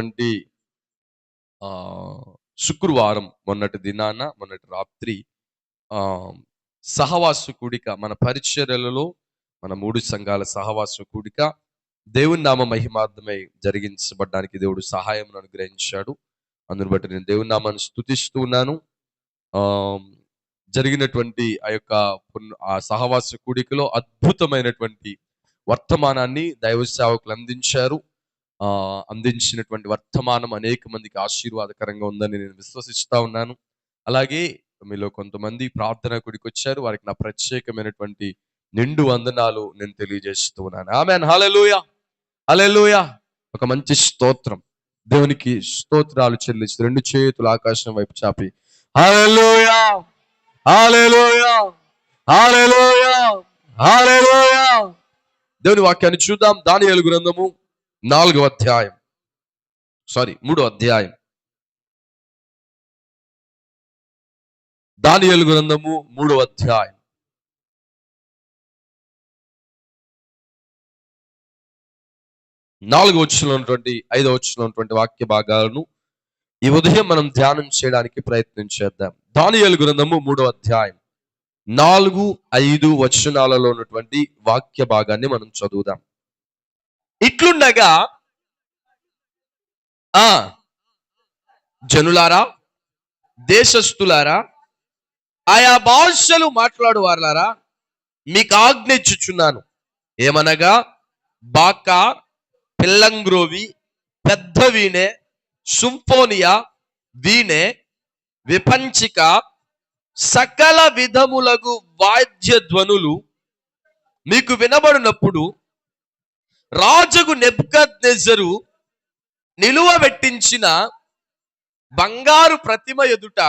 వంటి శుక్రవారం మొన్నటి రాత్రి సహవాస కూడిక, మన పరిచర్యలలో మన 3 సంఘాల సహవాస కూడిక దేవుని నామ మహిమార్థమై జరిగించబడడానికి దేవుడు సహాయం అనుగ్రహించాడు. అందుని బట్టి నేను దేవుని నామాన్ని స్తుతిస్తూ ఉన్నాను. జరిగినటువంటి ఆ సహవాస కూడికలో అద్భుతమైనటువంటి వర్తమానాన్ని దైవ సేవకులు అందించినటువంటి వర్తమానం అనేక మందికి ఆశీర్వాదకరంగా ఉందని నేను విశ్వసిస్తా ఉన్నాను. అలాగే మీలో కొంతమంది ప్రార్థన కూడికి వచ్చారు. వారికి నా ప్రత్యేకమైనటువంటి నిండు వందనాలు నేను తెలియజేస్తూ ఉన్నాను. ఆమేన్. హల్లెలూయా, హల్లెలూయా. ఒక మంచి స్తోత్రం, దేవునికి స్తోత్రాలు చెల్లిస్తూ 2 చేతులు ఆకాశం వైపు చాపి హల్లెలూయా, హల్లెలూయా, హల్లెలూయా, హల్లెలూయా. దేవుని వాక్యాన్ని చూద్దాం. దానియేలు గ్రంథము 3వ అధ్యాయం. దానియేలు గ్రంథము 3వ అధ్యాయం. 4వ వచనంలో ఉన్నటువంటి 5వ వచనంలో ఉన్నటువంటి వాక్య భాగాలను ఈ ఉదయం మనం ధ్యానం చేయడానికి ప్రయత్నం చేద్దాం. దానియేలు గ్రంథము 3వ అధ్యాయం 4, 5 వచనాలలో ఉన్నటువంటి వాక్య భాగాన్ని మనం చదువుదాం. ఇట్లుండగా జనులారా, దేశస్థులారా, ఆయా భాషలు మాట్లాడు వారులారా, మీకు ఆజ్ఞ ఇచ్చుచున్నాను. ఏమనగా బాకా, పిల్లంగ్రోవి, పెద్ద వీణె, సింఫోనియా, వీణె, విపంచిక, సకల విధములగు వాద్య ధ్వనులు మీకు వినబడినప్పుడు రాజుకు నెబుకద్నెజరు నిలువబెట్టించిన బంగారు ప్రతిమ ఎదుట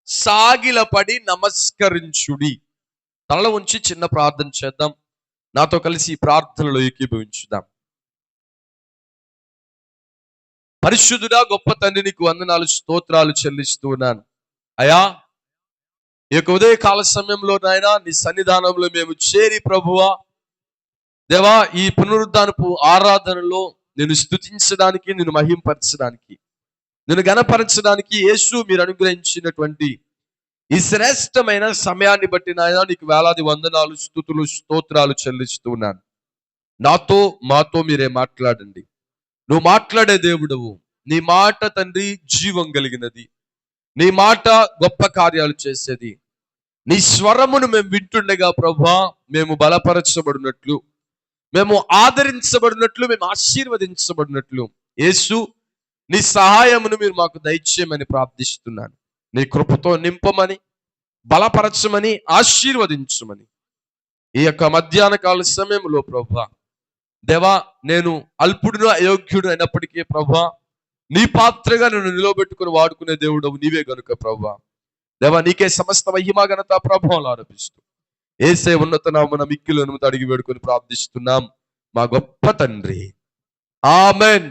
సాగిలపడి నమస్కరించుడి. తల ఉంచి చిన్న ప్రార్థన చేద్దాం. నాతో కలిసి ఈ ప్రార్థనలో ఏకీభవించుదాం. పరిశుద్ధుడా, గొప్ప తండ్రి, నీకు వందనాలు, స్తోత్రాలు చెల్లిస్తూ ఉన్నాను. అయా, ఈ యొక్క ఉదయకాల సమయంలో నాయనా నీ సన్నిధానంలో మేము చేరి ప్రభువా దేవా, ఈ పునరుద్ధానపు ఆరాధనలో నేను స్తుతించడానికి, నేను మహింపరచడానికి, నేను ఘనపరచడానికి యేసు మీరు అనుగ్రహించినటువంటి ఈ శ్రేష్టమైన సమయాన్ని బట్టి నాయనా నీకు వేలాది వందనాలు, స్తుతులు, స్తోత్రాలు చెల్లిస్తూ ఉన్నాను. మాతో మీరే మాట్లాడండి. నువ్వు మాట్లాడే దేవుడవు. నీ మాట తండ్రి జీవం కలిగినది. నీ మాట గొప్ప కార్యాలు చేసేది. నీ స్వరమును మేము వింటుండగా ప్రభా, మేము బలపరచబడినట్లు, మేము ఆదరించబడినట్లు, మేము ఆశీర్వదించబడినట్లు యేసు నీ సహాయమును మీరు మాకు దయచేయమని ప్రార్థిస్తున్నాను. నీ కృపతో నింపమని, బలపరచమని, ఆశీర్వదించమని ఈ యొక్క మధ్యాహ్న కాల సమయంలో ప్రభా దేవా, నేను అల్పుడును అయోగ్యుడు అయినప్పటికీ ప్రభా నీ పాత్రగా నన్ను నిలబెట్టుకుని వాడుకునే దేవుడవు నీవే గనుక ప్రభా దేవా, నీకే సమస్త మహిమ ఘనత ప్రభావాలు ఆరోపిస్తూ యేసే ఉన్నత నామమున మిక్కిలి అనుమతి అడిగి వేడుకొని ప్రార్థిస్తున్నాం మా గొప్ప తండ్రి. ఆమేన్.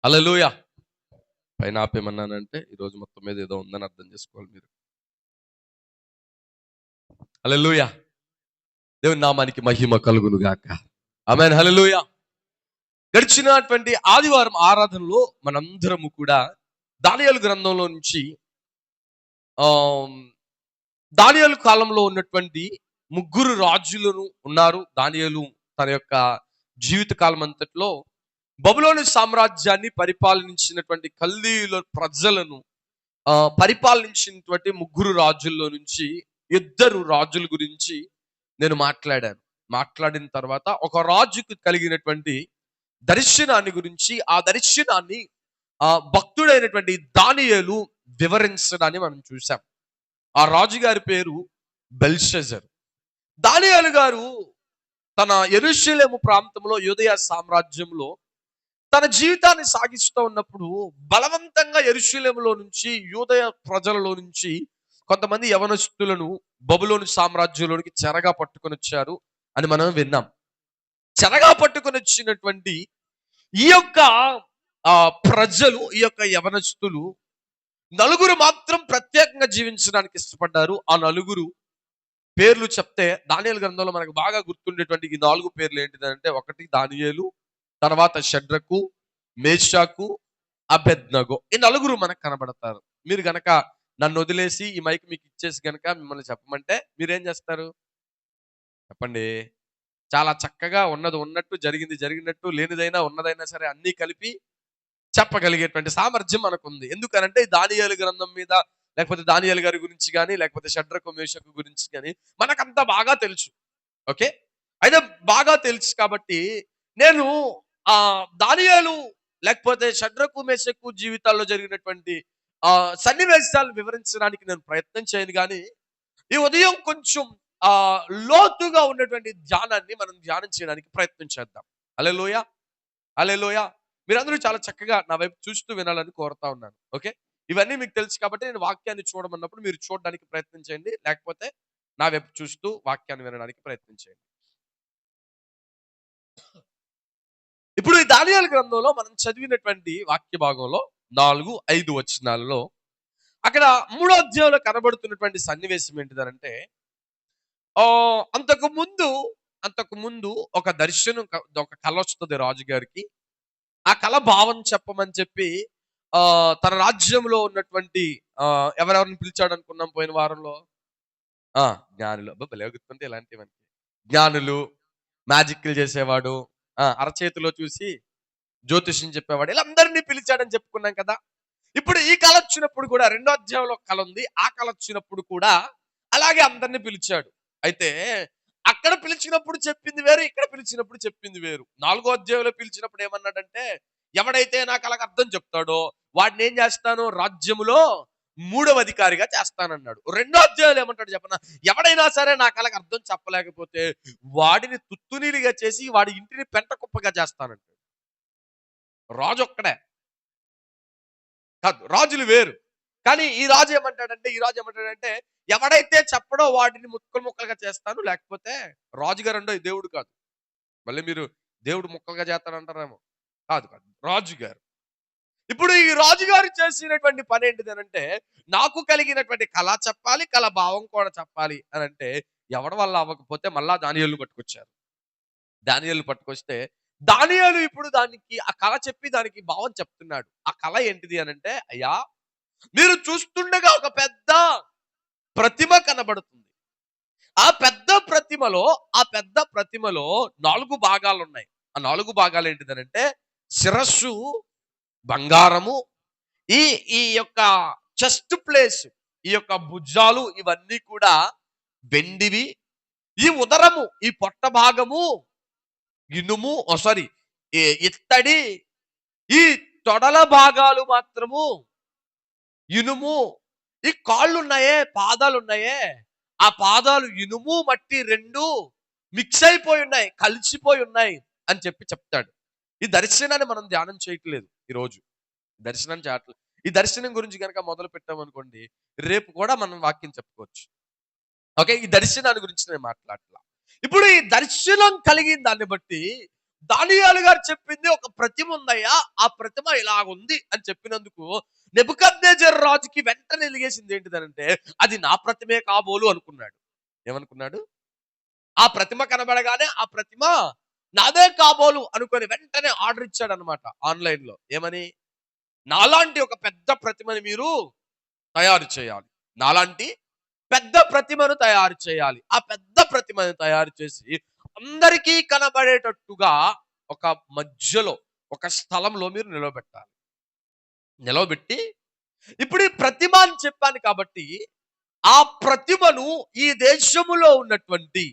హల్లెలూయా. పైన ఆపేమన్నానంటే ఈరోజు మొత్తం మీద ఏదో ఉందని అర్థం చేసుకోవాలి మీరు. హల్లెలూయా. దేవుని నామానికి మహిమ కలుగును గాక. ఆమేన్. హల్లెలూయా. గడిచినటువంటి ఆదివారం ఆరాధనలో మనందరము కూడా దానియేలు గ్రంథంలో నుంచి దానియేలు కాలంలో ఉన్నటువంటి 3 రాజులను ఉన్నారు. దానియేలు తన యొక్క జీవిత కాలం అంతట్లో బబులోను సామ్రాజ్యాన్ని పరిపాలించినటువంటి కల్దీయుల ప్రజలను పరిపాలించినటువంటి 3 రాజుల్లో నుంచి 2 రాజుల గురించి నేను మాట్లాడిన తర్వాత ఒక రాజుకు కలిగినటువంటి దర్శనాన్ని గురించి, ఆ దర్శనాన్ని భక్తుడైనటువంటి దానియేలు వివరించడాన్ని మనం చూసాం. ఆ రాజుగారి పేరు బెల్షజర్. దానియేలు గారు తన యెరూషలేము ప్రాంతంలో యూదయ సామ్రాజ్యంలో తన జీవితాన్ని సాగిస్తూ ఉన్నప్పుడు బలవంతంగా యెరూషలేములో నుంచి, యూదయ ప్రజలలో నుంచి కొంతమంది యవనస్తులను బబులోను సామ్రాజ్యంలోనికి చెరగా పట్టుకొని వచ్చారు అని మనం విన్నాం. చెరగా పట్టుకొని వచ్చినటువంటి ఈ యొక్క ప్రజలు, ఈ యొక్క యవనస్తులు నలుగురు మాత్రం ప్రత్యేకంగా జీవించడానికి ఇష్టపడ్డారు. ఆ నలుగురు పేర్లు చెప్తే దానియేలు గ్రంథంలో మనకు బాగా గుర్తుండేటువంటి ఈ 4 పేర్లు ఏంటిదంటే, ఒకటి దానియేలు, తర్వాత షడ్రకు, మేషాకు, అబేద్నగో. ఈ నలుగురు మనకు కనబడతారు. మీరు గనక నన్ను వదిలేసి ఈ మైక్ మీకు ఇచ్చేసి గనక మిమ్మల్ని చెప్పమంటే మీరేం చేస్తారు చెప్పండి? చాలా చక్కగా ఉన్నది ఉన్నట్టు, జరిగింది జరిగినట్టు, లేనిదైనా ఉన్నదైనా సరే అన్నీ కలిపి చెప్పగలిగేటువంటి సామర్థ్యం మనకుంది. ఎందుకనంటే ఈ దానియేలు గ్రంథం మీద, లేకపోతే దానియేలు గారి గురించి గాని, లేకపోతే షడ్రకు, మేషకు గురించి గాని మనకంతా బాగా తెలుసు. ఓకే. అయితే బాగా తెలుసు కాబట్టి నేను దానియేలు లేకపోతే షడ్రకు, మేషకు జీవితాల్లో జరిగినటువంటి సన్నివేశాలు వివరించడానికి నేను ప్రయత్నం చేయను గాని, ఈ ఉదయం కొంచెం లోతుగా ఉన్నటువంటి ధ్యానాన్ని మనం ధ్యానం చేయడానికి ప్రయత్నం చేద్దాం. హల్లెలూయా! హల్లెలూయా! మీరందరూ చాలా చక్కగా నా వైపు చూస్తూ వినాలని కోరుతా ఉన్నాను. ఓకే. ఇవన్నీ మీకు తెలుసు కాబట్టి నేను వాక్యాన్ని చూడమన్నప్పుడు మీరు చూడడానికి ప్రయత్నం చేయండి. లేకపోతే నా వైపు చూస్తూ వాక్యాన్ని వినడానికి ప్రయత్నం చేయండి. ఇప్పుడు ఈ దానియేలు గ్రంథంలో మనం చదివినటువంటి వాక్య భాగంలో 4, 5 వచనాలలో అక్కడ మూడో అధ్యాయంలో కనబడుతున్నటువంటి సన్నివేశం ఏంటిదనంటే, అంతకు ముందు ఒక దర్శనం, ఒక కల వస్తుంది రాజుగారికి. ఆ కల భావం చెప్పమని చెప్పి తన రాజ్యంలో ఉన్నటువంటి ఎవరెవరిని పిలిచాడు అనుకున్నాం పోయిన వారంలో? జ్ఞానులు. అబ్బా! భలే గుర్తుంటే ఇలాంటివన్నీ. జ్ఞానులు, మ్యాజిక్‌లు చేసేవాడు, అరచేతిలో చూసి జ్యోతిష్యం చెప్పేవాడు. ఇలా అందరిని పిలిచాడని చెప్పుకున్నాం కదా! ఇప్పుడు ఈ కల వచ్చినప్పుడు కూడా రెండో అధ్యాయంలో ఒక కల ఉంది. ఆ కల వచ్చినప్పుడు కూడా అలాగే అందరిని పిలిచాడు. అయితే అక్కడ పిలిచినప్పుడు చెప్పింది వేరు, ఇక్కడ పిలిచినప్పుడు చెప్పింది వేరు. నాలుగో అధ్యాయంలో పిలిచినప్పుడు ఏమన్నాడంటే, ఎవడైతే నా కలకు అర్థం చెప్తాడో వాడిని ఏం చేస్తాను, రాజ్యములో మూడవ అధికారిగా చేస్తానన్నాడు. రెండో అధ్యాయంలో ఏమంటాడు చెప్పనా, ఎవడైనా సరే నా కలకు అర్థం చెప్పలేకపోతే వాడిని తుత్తునీలుగా చేసి వాడి ఇంటిని పెంట కుప్పగా చేస్తానంటాడు. రాజు ఒక్కడే కాదు, రాజులు వేరు. కానీ ఈ రాజు ఏమంటాడంటే ఎవడైతే చెప్పడో వాడిని ముక్కలు ముక్కలుగా చేస్తాను, లేకపోతే రాజుగారు దేవుడు కాదు. మళ్ళీ మీరు దేవుడు ముక్కలుగా చేస్తాడంటారేమో. కాదు కాదు, రాజుగారు. ఇప్పుడు ఈ రాజుగారు చేసినటువంటి పని ఏంటిదనంటే, నాకు కలిగినటువంటి కళ చెప్పాలి, కళ భావం కూడా చెప్పాలి అని అంటే, ఎవడి వల్ల అవ్వకపోతే మళ్ళా దానియేలుని పట్టుకొచ్చారు. దానియేలుని పట్టుకొస్తే దానియేలు ఇప్పుడు దానికి ఆ కళ చెప్పి దానికి భావం చెప్తున్నాడు. ఆ కళ ఏంటిది అనంటే, అయ్యా మీరు చూస్తుండగా ఒక పెద్ద ప్రతిమ కనబడుతుంది. ఆ పెద్ద ప్రతిమలో 4 భాగాలు ఉన్నాయి. ఆ 4 భాగాలు ఏంటిదనంటే, శిరస్సు బంగారము, ఈ ఈ యొక్క చెస్ట్ ప్లేస్, ఈ యొక్క భుజాలు ఇవన్నీ కూడా వెండివి, ఈ ఉదరము, ఈ పొట్ట భాగము ఇనుము, ఇత్తడి, ఈ తొడల భాగాలు మాత్రము ఇనుము, ఈ కాళ్ళున్నాయే, పాదాలున్నాయే, ఆ పాదాలు ఇనుము మట్టి 2 మిక్స్ అయిపోయి ఉన్నాయి, కలిసిపోయి ఉన్నాయి అని చెప్పి చెప్తాడు. ఈ దర్శనాన్ని మనం ధ్యానం చేయట్లేదు ఈరోజు. దర్శనం చేయట్లేదు. ఈ దర్శనం గురించి కనుక మొదలు పెట్టామనుకోండి, రేపు కూడా మనం వాక్యం చెప్పుకోవచ్చు. ఓకే. ఈ దర్శనాన్ని గురించి నేను మాట్లాడట్లా. ఇప్పుడు ఈ దర్శనం కలిగిన దాన్ని బట్టి దానియేలు గారు చెప్పింది, ఒక ప్రతిమ ఉందయ్యా, ఆ ప్రతిమ ఇలాగుంది అని చెప్పినందుకు నెబుకద్నెజర్ రాజుకి వెంటనే ఎలిగేసింది ఏంటిదనంటే, అది నా ప్రతిమే కాబోలు అనుకున్నాడు. ఏమనుకున్నాడు? ఆ ప్రతిమ కనబడగానే ఆ ప్రతిమ నాదే కాబోలు అనుకొని వెంటనే ఆర్డర్ ఇచ్చాడు అనమాట ఆన్లైన్ లో. ఏమని? నాలాంటి ఒక పెద్ద ప్రతిమని మీరు తయారు చేయాలి. నాలాంటి పెద్ద ప్రతిమను తయారు చేయాలి. ఆ పెద్ద ప్రతిమను తయారు చేసి అందరికీ కనబడేటట్టుగా ఒక మధ్యలో ఒక స్థలంలో మీరు నిలవబెట్టాలి. నిలవబెట్టి ఇప్పుడు ఈ ప్రతిమ అని చెప్పాను కాబట్టి ఆ ప్రతిమను ఈ దేశములో ఉన్నటువంటి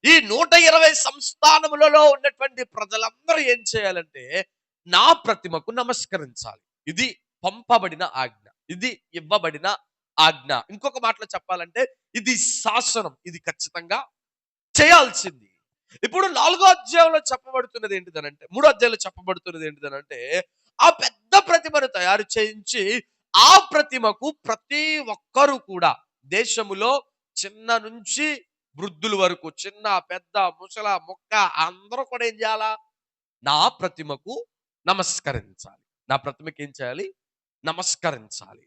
ఈ 120 సంస్థానములలో ఉన్నటువంటి ప్రజలందరూ ఏం చేయాలంటే నా ప్రతిమకు నమస్కరించాలి. ఇది పంపబడిన ఆజ్ఞ, ఇది ఇవ్వబడిన ఆజ్ఞ. ఇంకొక మాటలో చెప్పాలంటే ఇది శాసనం, ఇది ఖచ్చితంగా చేయాల్సింది. ఇప్పుడు 4వ అధ్యాయంలో చెప్పబడుతున్నది ఏంటిదనంటే, 3వ అధ్యాయంలో చెప్పబడుతున్నది ఏంటిదనంటే, ఆ పెద్ద ప్రతిమను తయారు చేయించి ఆ ప్రతిమకు ప్రతి ఒక్కరూ కూడా దేశములో చిన్న నుంచి వృద్ధుల వరకు, చిన్న పెద్ద ముసల మొక్క అందరూ కూడా ఏం చేయాలా? నా ప్రతిమకు నమస్కరించాలి. నా ప్రతిమకి ఏం చేయాలి? నమస్కరించాలి.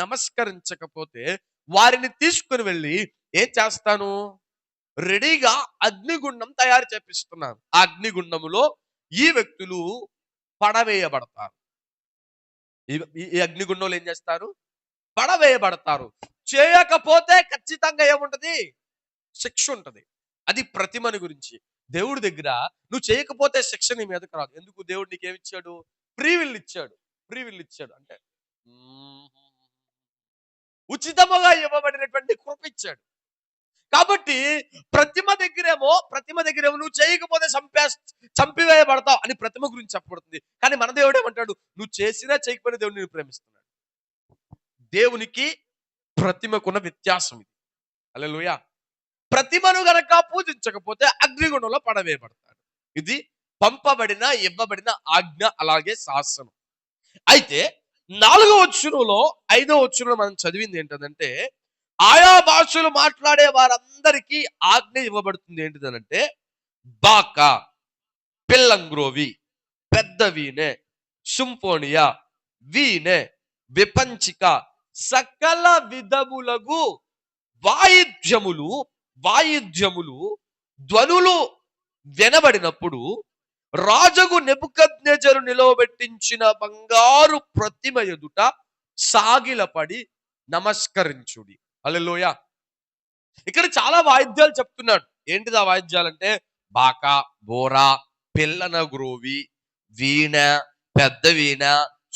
నమస్కరించకపోతే వారిని తీసుకుని వెళ్ళి ఏం చేస్తాను? రెడీగా అగ్నిగుండం తయారు చేపిస్తున్నాను. ఆ అగ్నిగుండములో ఈ వ్యక్తులు పడవేయబడతారు. ఈ అగ్నిగుండంలో ఏం చేస్తారు? పడవేయబడతారు. చేయకపోతే ఖచ్చితంగా ఏముంటది? శిక్ష ఉంటది. అది ప్రతిమని గురించి. దేవుడి దగ్గర నువ్వు చేయకపోతే శిక్ష నీ మీదకి రాదు. ఎందుకు? దేవుడు నీకేమిచ్చాడు? ఫ్రీ విల్ ఇచ్చాడు. ఫ్రీ విల్ ఇచ్చాడు అంటే ఉచితముగా ఇవ్వబడినటువంటి కృప ఇచ్చాడు. కాబట్టి ప్రతిమ దగ్గరేమో నువ్వు చేయకపోతే చంపివేయబడతావు అని ప్రతిమ గురించి చెప్పబడుతుంది. కానీ మన దేవుడు ఏమంటాడు? నువ్వు చేసినా చేయకపోయినా దేవుడు నిన్ను ప్రేమిస్తున్నాడు. దేవునికి ప్రతిమకున్న వ్యత్యాసం ఇది. హల్లెలూయా. ప్రతిమను గనక పూజించకపోతే అగ్నిగుండంలో పడవేయబడతాడు. ఇది పంపబడిన ఇవ్వబడిన ఆజ్ఞ, అలాగే శాసనం. అయితే 4వ వచనంలో 5వ వచనంలో మనం చదివింది ఏంటంటే, ఆయా భాషలు మాట్లాడే వారందరికీ ఆజ్ఞ ఇవ్వబడుతుంది. ఏంటిదనంటే, బాకా, పిల్లంగ్రోవి, పెద్ద వీణె, సింఫోనియా, వీణె, విపంచిక, సకల విధములగు వాయిద్యములు ధ్వనులు వినబడినప్పుడు రాజుకు నెబుకద్నెజరు నిలవబెట్టించిన బంగారు ప్రతిమ ఎదుట సాగిలపడి నమస్కరించుడి. హల్లెలూయా. ఇక్కడ చాలా వాయిద్యాలు చెప్తున్నాడు. ఏంటిది ఆ వాయిద్యాలంటే? బాకా, బోరా, పిల్లన గ్రోవి, వీణ, పెద్ద వీణ,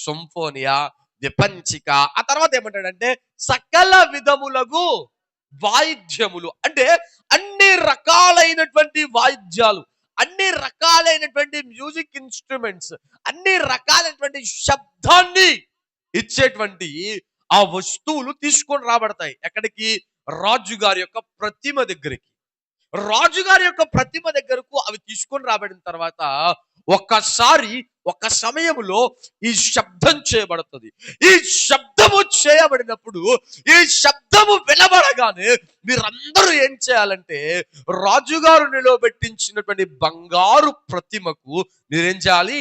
సింఫోనియా, విపంచిక. ఆ తర్వాత ఏమంటాడంటే సకల విధములగు వాయిద్యములు. అంటే అన్ని రకాలైనటువంటి వాయిద్యాలు, అన్ని రకాలైనటువంటి మ్యూజిక్ ఇన్స్ట్రుమెంట్స్, అన్ని రకాలైనటువంటి శబ్దాన్ని ఇచ్చేటువంటి ఆ వస్తువులు తీసుకొని రాబడతాయి. ఎక్కడికి? రాజుగారి యొక్క ప్రతిమ దగ్గరికి. రాజుగారి యొక్క ప్రతిమ దగ్గరకు అవి తీసుకొని రాబడిన తర్వాత ఒక సమయంలో ఈ శబ్దం చేయబడుతుంది. ఈ శబ్దము చేయబడినప్పుడు, ఈ శబ్దము వినబడగానే మీరందరూ ఏం చేయాలంటే రాజుగారు నిలబెట్టించినటువంటి బంగారు ప్రతిమకు మీరేం చేయాలి?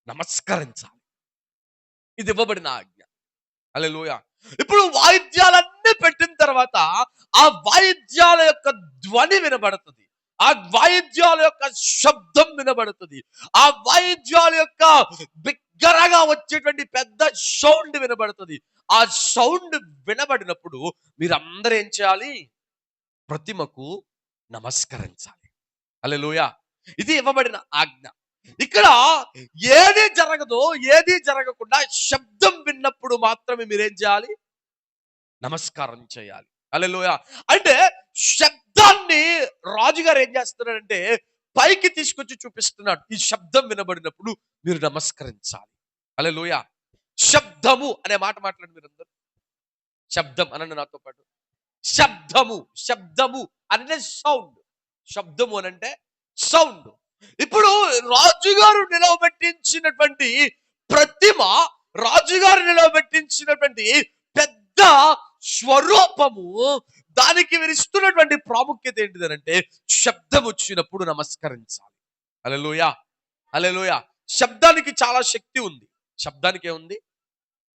నమస్కరించాలి. ఇది ఇవ్వబడిన ఆజ్ఞ. హల్లెలూయా. ఇప్పుడు వాయిద్యాలన్నీ పెట్టిన తర్వాత ఆ వాయిద్యాల యొక్క ధ్వని వినబడుతుంది. ఆ వాయిద్యాల యొక్క శబ్దం వినబడుతుంది. ఆ వాయిద్యాల యొక్క బిగ్గరగా వచ్చేటువంటి పెద్ద సౌండ్ వినబడుతుంది. ఆ సౌండ్ వినబడినప్పుడు మీరందరూ ఏం చేయాలి? ప్రతిమకు నమస్కరించాలి. హల్లెలూయా. ఇది ఇవ్వబడిన ఆజ్ఞ. ఇక్కడ ఏది జరగకుండా శబ్దం విన్నప్పుడు మాత్రమే మీరేం చేయాలి? నమస్కారం చేయాలి. హల్లెలూయా. అంటే శబ్దాన్ని రాజుగారు ఏం చేస్తున్నాడంటే పైకి తీసుకొచ్చి చూపిస్తున్నాడు. ఈ శబ్దం వినబడినప్పుడు మీరు నమస్కరించాలి. హల్లెలూయా. శబ్దము అనే మాట మాట్లాడండి మీరందరూ. శబ్దం అనండి నాతో పాటు. శబ్దము అంటే సౌండ్. శబ్దము అనంటే సౌండ్. ఇప్పుడు రాజుగారు నిలవబెట్టించినటువంటి ప్రతిమ, రాజుగారు నిలవబెట్టించినటువంటి పెద్ద స్వరూపము, దానికి వినిస్తున్నటువంటి ప్రాముఖ్యత ఏంటిదనంటే శబ్దం వచ్చినప్పుడు నమస్కరించాలి. హల్లెలూయా. హల్లెలూయా. శబ్దానికి చాలా శక్తి ఉంది. శబ్దానికి ఏముంది?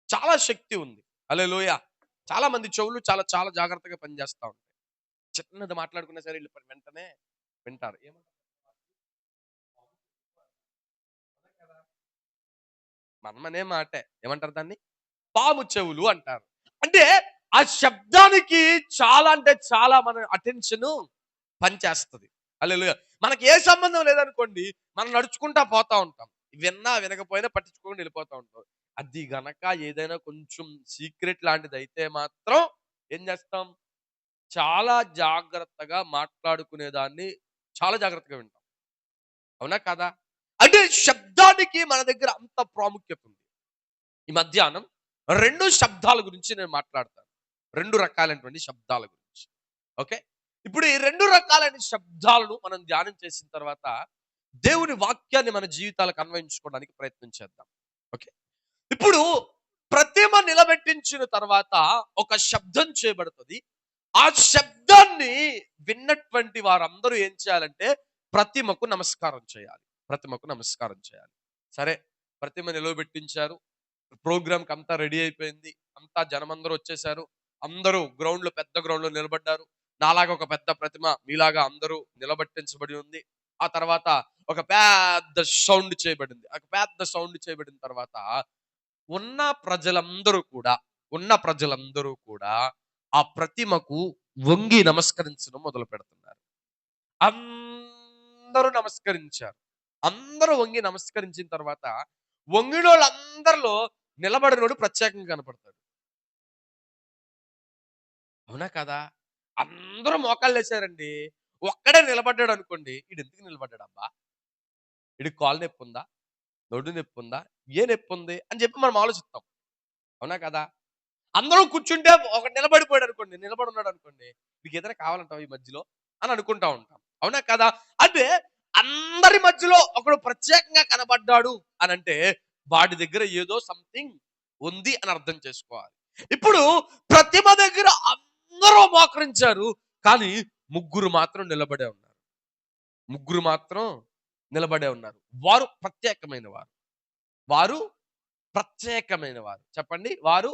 చాలా శక్తి ఉంది. హల్లెలూయా. చాలా మంది చెవులు చాలా చాలా జాగ్రత్తగా పనిచేస్తా ఉంటాయి. చిన్నది మాట్లాడుకున్నా సరే వీళ్ళు వెంటనే వింటారు. మనమనే మాటే ఏమంటారు దాన్ని? పాము చెవులు అంటారు. అంటే ఆ శబ్దానికి చాలా అంటే చాలా మన అటెన్షన్ పనిచేస్తుంది. హల్లెలూయా. మనకి ఏ సంబంధం లేదనుకోండి, మనం నడుచుకుంటా పోతా ఉంటాం. విన్నా వినకపోయినా పట్టించుకోకుండా వెళ్ళిపోతా ఉంటాం. అది గనక ఏదైనా కొంచెం సీక్రెట్ లాంటిది అయితే మాత్రం ఏం చేస్తాం? చాలా జాగ్రత్తగా మాట్లాడుకునే దాన్ని చాలా జాగ్రత్తగా వింటాం. అవునా కాదా? అంటే శబ్దానికి మన దగ్గర అంత ప్రాముఖ్యత ఉంది. ఈ మధ్యాహ్నం 2 శబ్దాల గురించి నేను మాట్లాడతాను. 2 రకాలైనటువంటి శబ్దాల గురించి. ఓకే. ఇప్పుడు ఈ 2 రకాలైన శబ్దాలను మనం ధ్యానం చేసిన తర్వాత దేవుని వాక్యాన్ని మన జీవితాలకు అన్వయించుకోవడానికి ప్రయత్నం చేద్దాం. ఓకే. ఇప్పుడు ప్రతిమ నిలబెట్టించిన తర్వాత ఒక శబ్దం చేయబడుతుంది. ఆ శబ్దాన్ని విన్నటువంటి వారందరూ ఏం చేయాలంటే ప్రతిమకు నమస్కారం చేయాలి. ప్రతిమకు నమస్కారం చేయాలి. సరే, ప్రతిమ నిలవబెట్టించారు. ప్రోగ్రామ్కి అంతా రెడీ అయిపోయింది. అంతా జనమందరూ వచ్చేసారు. అందరూ గ్రౌండ్‌లో, పెద్ద గ్రౌండ్‌లో నిలబడ్డారు. నాలాగా ఒక పెద్ద ప్రతిమ మీలాగా అందరూ నిలబెట్టించబడి ఉంది. ఆ తర్వాత ఒక పెద్ద సౌండ్ చేయబడింది. ఒక పెద్ద సౌండ్ చేయబడిన తర్వాత ఉన్న ప్రజలందరూ కూడా ఉన్న ప్రజలందరూ కూడా ఆ ప్రతిమకు వంగి నమస్కరించడం మొదలుపెడుతున్నారు. అందరూ నమస్కరించారు. అందరూ వంగి నమస్కరించిన తర్వాత వంగినోళ్ళందరిలో నిలబడినోడు ప్రత్యేకంగా కనపడతాడు. అవునా కాదా? అందరూ మోకాళ్ళేశారండి. ఒక్కడే నిలబడ్డాడు అనుకోండి. ఈడెందుకు నిలబడ్డాడబ్బా? ఈడికి కాళ్ళు నొప్పుందా? నొడ్డు నొప్పుందా? ఏ నొప్పుంది? అని చెప్పి మనం ఆలోచిస్తాం. అవునా కదా? అందరూ కూర్చుంటే ఒకడు నిలబడిపోయాడనుకోండి, నిలబడున్నాడనుకోండి, "నీకేదైనా కావాలంటావా ఈ మధ్యలో?" అని అనుకుంటా ఉంటాం. అవునా కదా? అంటే అందరి మధ్యలో ఒకడు ప్రత్యేకంగా కనబడ్డాడు అనంటే, వాడి దగ్గర ఏదో సంథింగ్ ఉంది అని అర్థం చేసుకోవాలి. ఇప్పుడు ప్రతిమ దగ్గర అందరూ మోకరించారు. కానీ ముగ్గురు మాత్రం నిలబడే ఉన్నారు. ముగ్గురు మాత్రం నిలబడే ఉన్నారు. వారు ప్రత్యేకమైన వారు. వారు ప్రత్యేకమైన వారు. చెప్పండి. వారు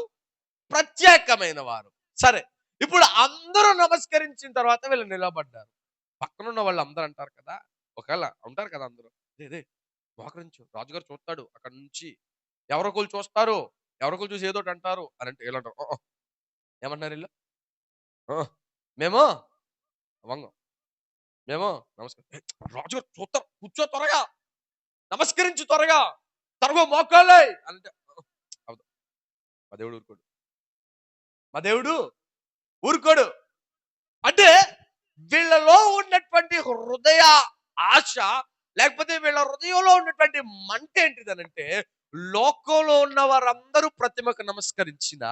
ప్రత్యేకమైన వారు. సరే. ఇప్పుడు అందరూ నమస్కరించిన తర్వాత వీళ్ళు నిలబడ్డారు. పక్కనున్న వాళ్ళందరూ అంటారు కదా! ఒకవేళ ఉంటారు కదా అందరూ. "రేయ్! మోకరించు. రాజుగారు చూస్తాడు అక్కడి నుంచి." ఎవరొకళ్ళు చూస్తారు. ఎవరొకళ్ళు చూసి ఏదోటి అంటారు అనంటే ఈళ్ళంటారు. ఏమంటున్నారు ఈళ్ళు? "ఆహ్! మేము వంగం. మేము నమస్కారం." రాజుగారు చూస్తారు. కూర్చో త్వరగా. నమస్కరించు త్వరగా. త్వరగా మోకాళ్ళేయ్ అంటే అవ్వదు. మా దేవుడు ఊరుకోడు. మా దేవుడు ఊరుకోడు. అంటే వీళ్ళలో ఉన్నటువంటి హృదయ ఆశ, లేకపోతే వీళ్ళ హృదయంలో ఉన్నటువంటి మంట ఏంటిదనంటే, లోకంలో ఉన్న వారందరూ ప్రతిమకు నమస్కరించినా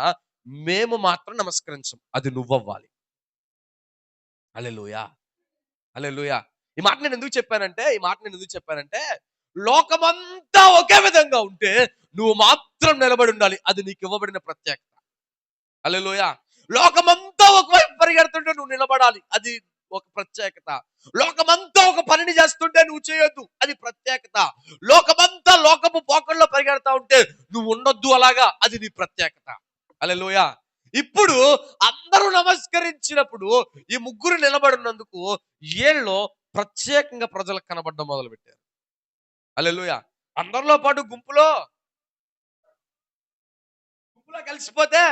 మేము మాత్రం నమస్కరించం. అది నువ్వవ్వాలి. హల్లెలూయా! హల్లెలూయా! ఈ మాట నేను ఎందుకు చెప్పానంటే లోకమంతా ఒకే విధంగా ఉంటే నువ్వు మాత్రం నిలబడి ఉండాలి. అది నీకు ఇవ్వబడిన ప్రత్యేకత. హల్లెలూయా! లోకమంతా ఒకవైపు పరిగెడుతుంటే నువ్వు నిలబడాలి. అది ఒక ప్రత్యేకత. లోకమంతా ఒక పనిని చేస్తుంటే నువ్వు చేయొద్దు. అది ప్రత్యేకత. లోకమంతా లోకపు పోకడలో పరిగెడతా ఉంటే నువ్వు ఉండొద్దు అలాగా. అది నీ ప్రత్యేకత. హల్లెలూయా! ఇప్పుడు అందరూ నమస్కరించినప్పుడు ఈ ముగ్గురు నిలబడినందుకు ఈళ్ళో ప్రత్యేకంగా ప్రజలకు కనబడడం మొదలుపెట్టారు. హల్లెలూయా! అందరిలో పాటు గుంపులో కలిసిపోతే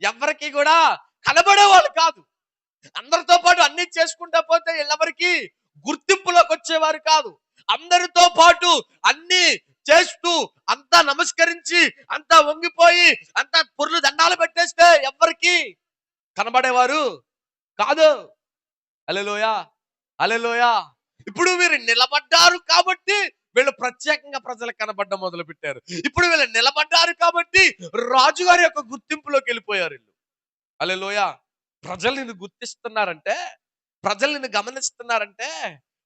ఎవ్వరికి కూడా కనబడేవాళ్ళు కాదు. అందరితో పాటు అన్ని చేసుకుంటా పోతే ఎవరికి గుర్తింపులోకి వచ్చేవారు కాదు. అందరితో పాటు అన్ని చేస్తూ అంతా నమస్కరించి అంతా వంగిపోయి అంతా పొర్లు దండాలు పెట్టేస్తే ఎవ్వరికి కనబడేవారు కాదు. హల్లెలూయా! హల్లెలూయా! ఇప్పుడు వీరు నిలబడ్డారు కాబట్టి వీళ్ళు ప్రత్యేకంగా ప్రజలకు కనబడడం మొదలు పెట్టారు. ఇప్పుడు వీళ్ళు నిలబడ్డారు కాబట్టి రాజుగారి యొక్క గుర్తింపులోకి వెళ్ళిపోయారు వీళ్ళు. హల్లెలూయా! ప్రజలు నిన్ను గుర్తిస్తున్నారంటే, ప్రజలు నిన్ను గమనిస్తున్నారంటే,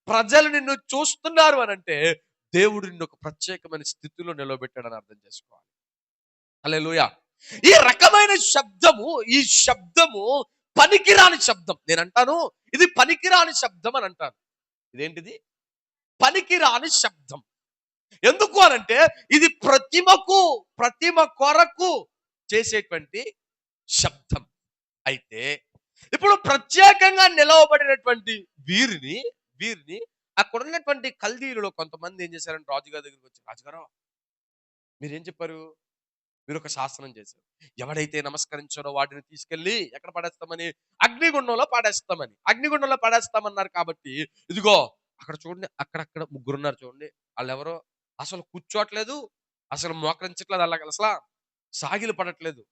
ప్రజలు నిన్ను చూస్తున్నారు అనంటే, దేవుడు నిన్ను ఒక ప్రత్యేకమైన స్థితిలో నిలవబెట్టాడని అర్థం చేసుకోవాలి. హల్లెలూయా! ఈ రకమైన శబ్దము, ఈ శబ్దము పనికిరాని శబ్దం. నేనంటాను ఇది పనికిరాని శబ్దం అని అంటాను. ఇదేంటిది? పనికిరాని శబ్దం. ఎందుకు అనంటే ఇది ప్రతిమ కొరకు చేసేటువంటి శబ్దం. అయితే ఇప్పుడు ప్రత్యేకంగా నిలవబడినటువంటి వీరిని వీరిని అక్కడ ఉన్నటువంటి కల్దీయులలో కొంతమంది ఏం చేశారంటే రాజుగారి దగ్గరికి వచ్చి, రాజుగారు మీరేం చెప్పారు? మీరు ఒక శాసనం చేశారు. ఎవడైతే నమస్కరించారో వాటిని తీసుకెళ్లి ఎక్కడ పడేస్తామని? అగ్నిగుండంలో పడేస్తామని. అగ్నిగుండంలో పడేస్తామన్నారు కాబట్టి ఇదిగో అక్కడ చూడండి, అక్కడక్కడ ముగ్గురున్నారు చూడండి. వాళ్ళెవరో అసలు కూర్చోట్లేదు, అసలు మోకరించట్లేదు, అలాగ అసలు సాగిలు పడట్లేదు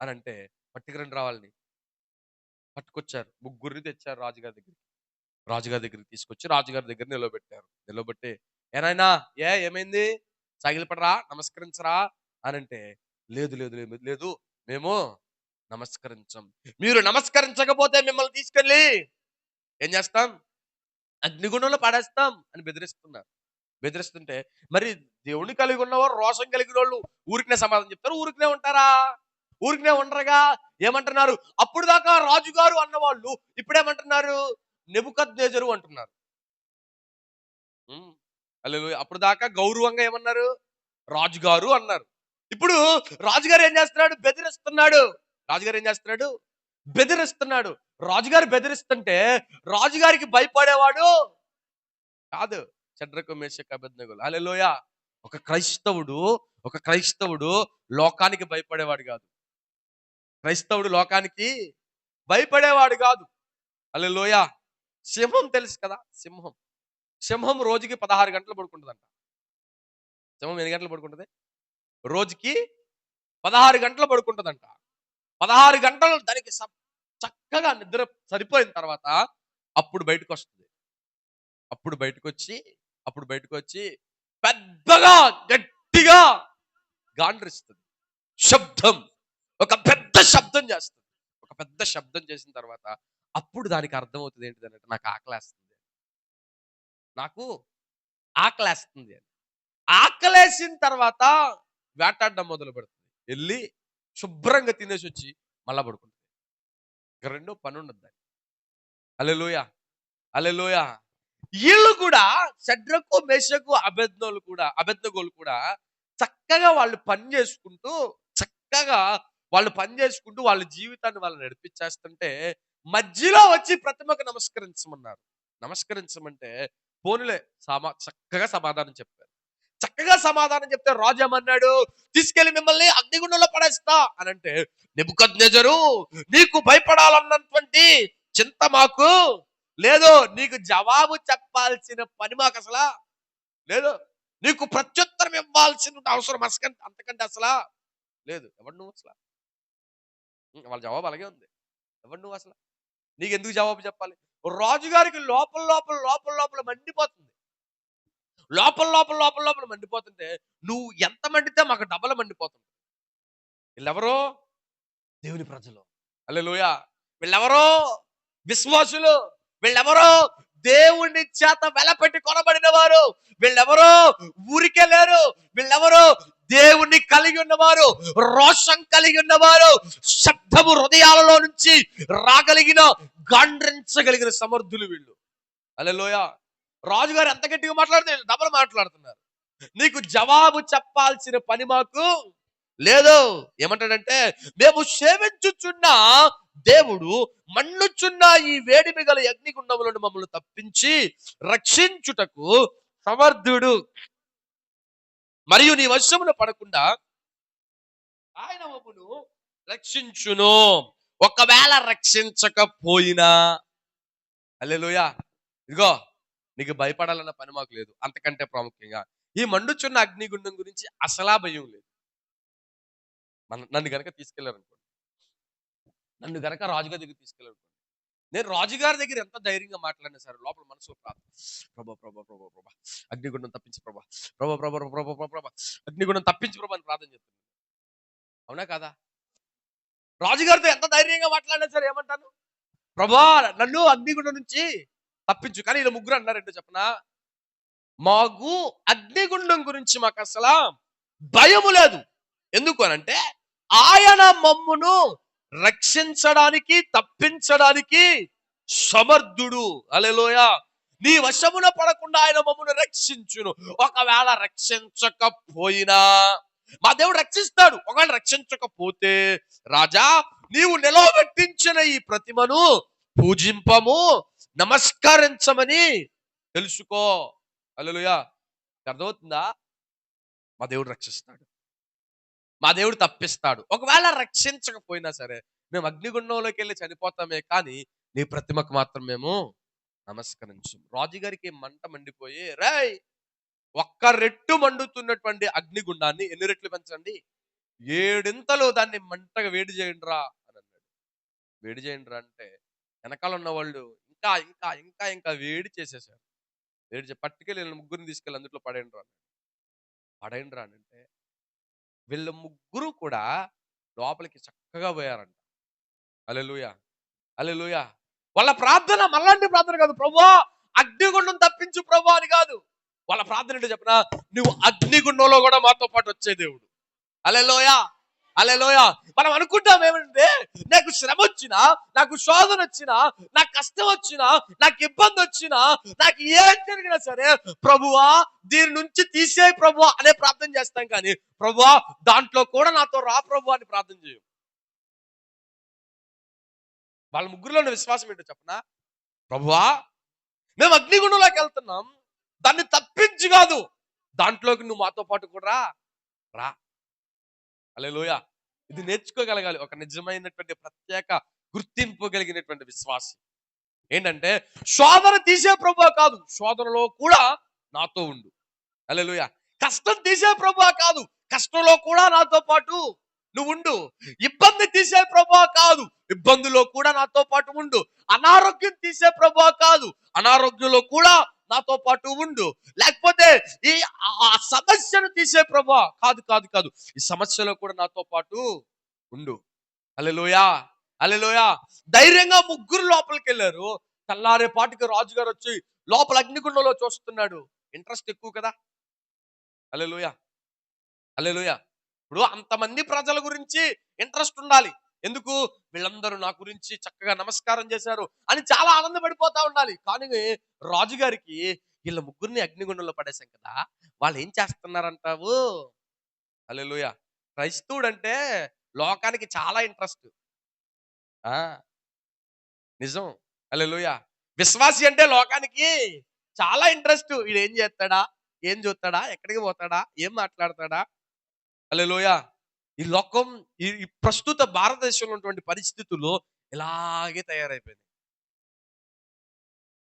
అని అంటే పట్టుకురండి రావాలని పట్టుకొచ్చారు. ముగ్గురిని తెచ్చారు రాజుగారి దగ్గరికి. రాజుగారి దగ్గరికి తీసుకొచ్చి రాజుగారి దగ్గర నిలవబెట్టారు. నిలవబెట్టి ఏనాయనా ఏమైంది? సాగిలపడరా, నమస్కరించరా అనంటే లేదు లేదు లేదు లేదు మేము నమస్కరించం. మీరు నమస్కరించకపోతే మిమ్మల్ని తీసుకెళ్ళి ఏం చేస్తాం? అగ్నిగుండంలో పడేస్తాం అని బెదిరిస్తున్నారు. బెదిరిస్తుంటే మరి దేవుని కలిగి ఉన్నవారు, రోషం కలిగిన వాళ్ళు ఊరికనే సమాధానం చెప్తారు. ఊరికనే ఉంటారా? ఊరికనే ఉండరుగా. ఏమంటున్నారు? అప్పుడు దాకా రాజుగారు అన్నవాళ్ళు ఇప్పుడేమంటున్నారు? నెబుకద్నెజరు అంటున్నారు. హల్లెలూయా! అప్పుడు దాకా గౌరవంగా ఏమన్నారు? రాజుగారు అన్నారు. ఇప్పుడు రాజుగారు ఏం చేస్తున్నాడు? బెదిరిస్తున్నాడు. రాజుగారు ఏం చేస్తున్నాడు? బెదిరిస్తున్నాడు. రాజుగారు బెదిరిస్తుంటే రాజుగారికి భయపడేవాడు కాదు. షడ్రకు మేషకు అబేద్నెగోలు. హల్లెలూయా. ఒక క్రైస్తవుడు ఒక క్రైస్తవుడు లోకానికి భయపడేవాడు కాదు. క్రైస్తవుడు లోకానికి భయపడేవాడు కాదు. హల్లెలూయా. సింహం తెలుసు కదా, సింహం. సింహం రోజుకి 16 గంటలు పడుకుంటుందంట. సింహం ఎన్ని గంటలు పడుకుంటుంది? రోజుకి 16 గంటలు పడుకుంటుందంట. 16 గంటలు దానికి చక్కగా నిద్ర సరిపోయిన తర్వాత అప్పుడు బయటకు వస్తుంది. అప్పుడు బయటకు వచ్చి పెద్దగా గట్టిగా గాండ్రిస్తుంది. శబ్దం, ఒక పెద్ద శబ్దం చేస్తుంది. ఒక పెద్ద శబ్దం చేసిన తర్వాత అప్పుడు దానికి అర్థమవుతుంది ఏంటిదంటే నాకు ఆకలేస్తుంది అని. ఆకలేసిన తర్వాత వేటాడడం మొదలు పెడుతుంది. వెళ్ళి శుభ్రంగా తినేసి వచ్చి మళ్ళా పడుకుంటుంది. ఇక రెండో పని ఉండదు దాన్ని. హల్లెలూయా, హల్లెలూయా. వీళ్ళు కూడా షడ్రకు మేషకు అబేద్నెగోలు కూడా చక్కగా వాళ్ళు పని చేసుకుంటూ వాళ్ళ జీవితాన్ని వాళ్ళు నడిపించేస్తుంటే మధ్యలో వచ్చి ప్రతిమకు నమస్కరించమన్నారు. నమస్కరించమంటే పోనులే చక్కగా సమాధానం చెప్పారు. చక్కగా సమాధానం చెప్తే రాజు ఏమన్నాడు? తీసుకెళ్లి మిమ్మల్ని అగ్నిగుండంలో పడేస్తా అని అంటే, నెబుకద్నెజరు నీకు భయపడాలన్నటువంటి చింత మాకు లేదు, నీకు జవాబు చెప్పాల్సిన పని మాకు అసలా లేదు, నీకు ప్రత్యుత్తరం ఇవ్వాల్సిన అవసరం అంతకంటే అసలా లేదు. ఎవరు నువ్వు అసలు? వాళ్ళ జవాబు అలాగే ఉంది. ఎవరు నువ్వు అసలు? నీకెందుకు జవాబు చెప్పాలి? రాజుగారికి లోపల మండిపోతుంది. లోపల మండిపోతుంటే నువ్వు ఎంత మండితే మాకు డబల్ మండిపోతుంది. వీళ్ళెవరో దేవుని ప్రజలు. హల్లెలూయా. వీళ్ళెవరో విశ్వాసులు. వీళ్ళెవరో దేవుని చేత వెలపెట్టి కొనబడిన వారు. వీళ్ళెవరో ఊరికే లేరు. వీళ్ళెవరో దేవుణ్ణి కలిగి ఉన్నవారు, రోషం కలిగి ఉన్నవారు, శబ్దము హృదయాలలో నుంచి రాగలిగిన గాండ్రించగలిగిన సమర్థులు వీళ్ళు. హల్లెలూయా. రాజుగారు ఎంత గట్టిగా మాట్లాడుతున్నారు, డబల్ మాట్లాడుతున్నారు. నీకు జవాబు చెప్పాల్సిన పని మాకు లేదు. ఏమంటాడంటే, మేము సేవించుచున్న దేవుడు మన్నుచున్న ఈ వేడిమి గల అగ్నిగుండములను మమ్మల్ని తప్పించి రక్షించుటకు సమర్థుడు, మరియు నీ వశమున పడకుండా ఆయన మమ్మను రక్షించును. ఒకవేళ రక్షించకపోయినా, హల్లెలూయా, ఇదిగో నీకు భయపడాలన్న పని మాకు లేదు. అంతకంటే ప్రాముఖ్యంగా ఈ మండుచున్న అగ్నిగుండం గురించి అసలా భయం లేదు. నన్ను గనక తీసుకెళ్లారనుకోండి, నన్ను గనక రాజుగారి దగ్గర తీసుకెళ్లారనుకోండి, నేను రాజుగారి దగ్గర ఎంత ధైర్యంగా మాట్లాడినా సరే లోపల మనసులో ప్రార్థన, ప్రభా అగ్నిగుండం తప్పించి ప్రభా అగ్నిగుండం తప్పించి ప్రభా అని ప్రార్థన చేస్తున్నాను. అవునా కాదా? రాజుగారితో ఎంత ధైర్యంగా మాట్లాడినా సరే ఏమంటాను? ప్రభా నన్ను అగ్నిగుండం నుంచి తప్పించు. కానీ ఇలా ముగ్గురు అన్నారంటే చెప్పనా, మాకు అగ్నిగుండం గురించి మాకు అసలు భయము లేదు. ఎందుకు అనంటే ఆయన మమ్మును రక్షించడానికి, తప్పించడానికి సమర్థుడు. హల్లెలూయా. నీ వశమున పడకుండా ఆయన మమ్మును రక్షించును. ఒకవేళ రక్షించకపోయినా మా దేవుడు రక్షిస్తాడు. ఒకవేళ రక్షించకపోతే రాజా నీవు నిలవబెట్టించిన ఈ ప్రతిమను పూజింపము, నమస్కరించమని తెలుసుకో. హల్లెలూయా. అర్థమవుతుందా? మా దేవుడు రక్షిస్తాడు, మా దేవుడు తప్పిస్తాడు. ఒకవేళ రక్షించకపోయినా సరే మేము అగ్నిగుండంలోకి వెళ్ళి చనిపోతామే, కానీ నీ ప్రతిమకు మాత్రం మేము నమస్కరించు. రాజుగారికి మంట మండిపోయి, రేయ్ ఒక్క రెట్టు మండుతున్నటువంటి అగ్నిగుండాన్ని ఎన్ని రెట్లు పెంచండి, 7 దాన్ని మంటగా వేడి చేయండి రా అని అన్నాడు. వేడి చేయండి రా అంటే వెనకాల ఉన్న వాళ్ళు ఇంకా ఇంకా ఇంకా ఇంకా వేడి చేసేసారు. పట్టుకెళ్ళి ముగ్గురిని తీసుకెళ్ళి అందులో పడేయండి రా అని అంటే వీళ్ళ ముగ్గురు కూడా లోపలికి చక్కగా పోయారంట. హల్లెలూయా, హల్లెలూయా. వాళ్ళ ప్రార్థన మళ్ళంటి ప్రార్థన కాదు, ప్రభువా అగ్నిగుండం తప్పించు ప్రభువా అని కాదు. వాళ్ళ ప్రార్థన ఏంటో చెప్పనా, నువ్వు అగ్నిగుండంలో కూడా మాతో పాటు వచ్చే దేవుడు. హల్లెలూయా. హల్లెలూయా. మనం అనుకుంటాం ఏమంటే, నాకు శ్రమ వచ్చినా, నాకు శోధన వచ్చినా, నాకు కష్టం వచ్చినా, నాకు ఇబ్బంది వచ్చినా, నాకు ఏం జరిగినా సరే, ప్రభువా దీని నుంచి తీసేయి ప్రభువా అనే ప్రార్థన చేస్తాం. కానీ ప్రభువా దాంట్లో కూడా నాతో రా ప్రభువా అని ప్రార్థన చేయం. వాళ్ళ ముగ్గురులోని విశ్వాసం ఏంటో చెప్పనా? ప్రభువా మేము అగ్నిగుండంలోకి వెళ్తున్నాం, దాన్ని తప్పించి కాదు, దాంట్లోకి నువ్వు మాతో పాటు కూడా రా రా. హల్లెలూయా. ఇది నేర్చుకోగలగాలి ఒక నిజమైనటువంటి ప్రత్యేక గుర్తింపు కలిగినటువంటి విశ్వాసం. ఏంటంటే శోధన తీసే ప్రభువా కాదు, శోధనలో కూడా నాతో ఉండు. హల్లెలూయా. కష్టం తీసే ప్రభువా కాదు, కష్టంలో కూడా నాతో పాటు నువ్వు ఉండు. ఇబ్బంది తీసే ప్రభువా కాదు, ఇబ్బందులో కూడా నాతో పాటు ఉండు. అనారోగ్యం తీసే ప్రభువా కాదు, అనారోగ్యంలో కూడా నాతో పాటు ఉండు. లేకపోతే ఈ ఆ సమస్యను తీసే ప్రభువా కాదు కాదు కాదు, ఈ సమస్యలో కూడా నాతో పాటు ఉండు. హల్లెలూయా. హల్లెలూయా. ధైర్యంగా ముగ్గురు లోపలికి వెళ్ళారు. తెల్లారే పాటికి రాజుగారు వచ్చి లోపల అగ్నిగుండంలో చూస్తున్నాడు. ఇంట్రెస్ట్ ఎక్కువ కదా. హల్లెలూయా. హల్లెలూయా. ఇప్పుడు అంతమంది ప్రజల గురించి ఇంట్రెస్ట్ ఉండాలి. ఎందుకు? వీళ్ళందరూ నా గురించి చక్కగా నమస్కారం చేశారు అని చాలా ఆనందపడిపోతా ఉండాలి. కానీ రాజుగారికి వీళ్ళ ముగ్గురిని అగ్నిగుండంలో పడేశాం కదా, వాళ్ళు ఏం చేస్తున్నారంటావు? హల్లెలూయా. క్రైస్తవుడు అంటే లోకానికి చాలా ఇంట్రెస్ట్. ఆ నిజం. హల్లెలూయా. విశ్వాసి అంటే లోకానికి చాలా ఇంట్రెస్ట్. వీడు ఏం చేస్తాడా, ఏం చూస్తాడా, ఎక్కడికి పోతాడా, ఏం మాట్లాడతాడా. హల్లెలూయా. ఈ లోకం ఈ ప్రస్తుత భారతదేశంలో ఉన్నటువంటి పరిస్థితుల్లో ఇలాగే తయారైపోయింది.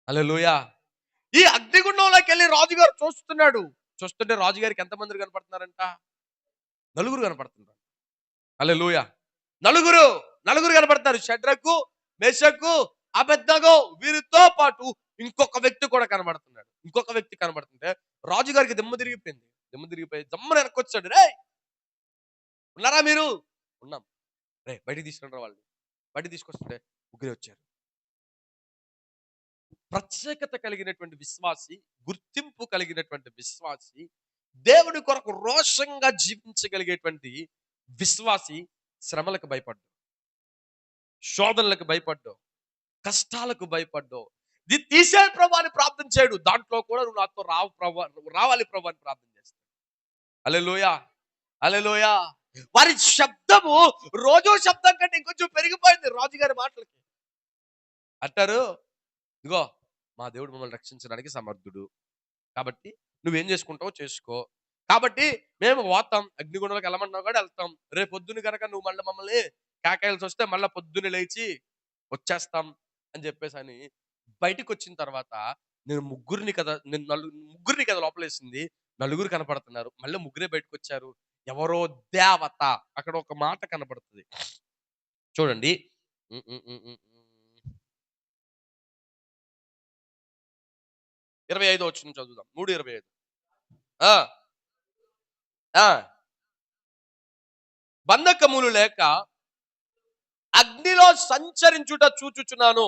హల్లెలూయా. ఈ అగ్నిగుండంలోకి వెళ్ళి రాజుగారు చూస్తున్నాడు. చూస్తుంటే రాజుగారికి ఎంతమంది కనపడుతున్నారంట? నలుగురు కనపడుతున్నారు. హల్లెలూయా. నలుగురు నలుగురు కనపడతారు. షడ్రకు, మేషకు, అబేద్నెగో వీరితో పాటు ఇంకొక వ్యక్తి కూడా కనబడుతున్నాడు. ఇంకొక వ్యక్తి కనబడుతుంటే రాజుగారికి దిమ్మ తిరిగిపోయింది. దిమ్మ తిరిగిపోయి జమ్మన వెనక్కొచ్చాడు. రే ఉన్నారా మీరు? ఉన్నాం. రే బయటికి తీసుకురా వాళ్ళు. బయటికి తీసుకొస్తుంటే ముగ్గురే వచ్చారు. ప్రత్యేకత కలిగినటువంటి విశ్వాసి, గుర్తింపు కలిగినటువంటి విశ్వాసి, దేవుడి కొరకు రోషంగా జీవించగలిగేటువంటి విశ్వాసి శ్రమలకు భయపడ్డు, శోధనలకు భయపడ్డు, కష్టాలకు భయపడ్డు. ఇది తీసే ప్రభు అని ప్రార్థన చేయడు. దాంట్లో కూడా నువ్వు నాతో రావు ప్రభు, రావాలి ప్రభు అని ప్రార్థన చేస్తాడు. హల్లెలూయా. హల్లెలూయా. వారి శబ్దము రోజు శబ్దం కంటే ఇంకొంచెం పెరిగిపోయింది రాజుగారి మాటలకి. అంటారు, ఇదిగో మా దేవుడు మమ్మల్ని రక్షించడానికి సమర్థుడు, కాబట్టి నువ్వేం చేసుకుంటావో చేసుకో. కాబట్టి మేము పోతాం, అగ్నిగుండంలోకి వెళ్ళమన్నావు కూడా వెళ్తాం. రేపు పొద్దున్న కనుక నువ్వు మళ్ళీ మమ్మల్ని కాకాయల్సి వస్తే మళ్ళీ పొద్దున్న లేచి వచ్చేస్తాం అని చెప్పేసి అని బయటకు వచ్చిన తర్వాత నేను ముగ్గురిని కదా లోపలేసింది. నలుగురు కనపడుతున్నారు. మళ్ళీ ముగ్గురే బయటకు వచ్చారు. ఎవరో దేవత. అక్కడ ఒక మాట కనపడుతుంది చూడండి. 25 వచనం చదువుదాం. 3:25. బంధకములు లేక అగ్నిలో సంచరించుట చూచుచున్నాను,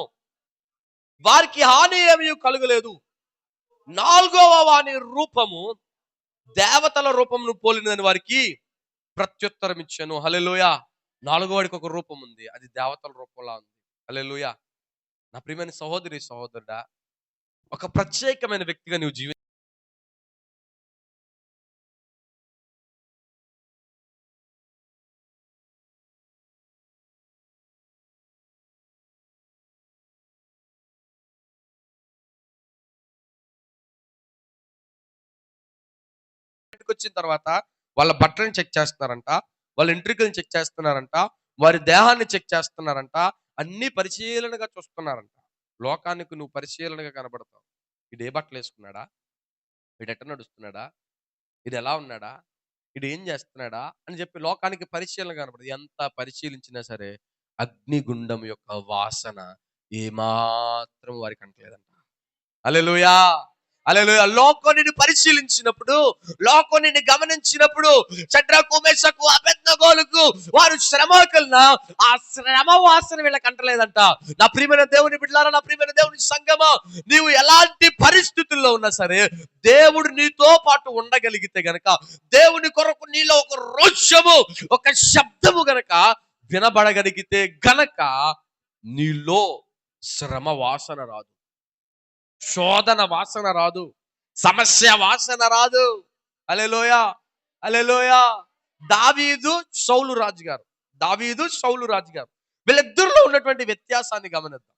వారికి హాని ఏమీ కలుగలేదు. నాలుగవ వాని రూపము దేవతల రూపమును పోలినదని వారికి ప్రత్యుత్తరం ఇచ్చాను. హల్లెలూయా. నాలుగో వాడికి ఒక రూపం ఉంది, అది దేవతల రూపంలా ఉంది. హల్లెలూయా. నా ప్రియమైన సహోదరి సహోదరుడా, ఒక ప్రత్యేకమైన వ్యక్తిగా నువ్వు వచ్చిన తర్వాత వాళ్ళ బట్టలను చెక్ చేస్తున్నారంట, వాళ్ళ ఎంట్రికలను చెక్ చేస్తున్నారంట, వారి దేహాన్ని చెక్ చేస్తున్నారంట, అన్ని పరిశీలనగా చూస్తున్నారంట. లోకానికి నువ్వు పరిశీలనగా కనబడతావు. వీడు ఏ బట్టలు వేసుకున్నాడా, వీడు ఎట్ట నడుస్తున్నాడా, వీడు ఎలా ఉన్నాడా, వీడు ఏం చేస్తున్నాడా అని చెప్పి లోకానికి పరిశీలన కనబడదు. ఎంత పరిశీలించినా సరే అగ్నిగుండం యొక్క వాసన ఏమాత్రం వారికి అంటలేదంట. హల్లెలూయా. హల్లెలూయా. లోకం నిన్ను పరిశీలించినప్పుడు, లోకం నిన్ను గమనించినప్పుడు, షడ్రకు మేషకు అబేద్నెగోలకు వారు శ్రమకల్లా ఆ శ్రమ వాసన వీళ్ళకి అంటలేదంట. నా ప్రియమైన దేవుని బిడ్డలారా, నా ప్రియమైన దేవుని సంగమా, నీవు ఎలాంటి పరిస్థితుల్లో ఉన్నా సరే దేవుడు నీతో పాటు ఉండగలిగితే గనక, దేవుని కొరకు నీలో ఒక రోషము, ఒక శబ్దము గనక వినబడగలిగితే గనక నీలో శ్రమ వాసన రాదు, శోధన వాసన రాదు, సమస్య వాసన రాదు. హల్లెలూయా, హల్లెలూయా. దావీదు సౌలు రాజు గారు, దావీదు సౌలు రాజు గారు, వీళ్ళిద్దరిలో ఉన్నటువంటి వ్యత్యాసాన్ని గమనిద్దాం.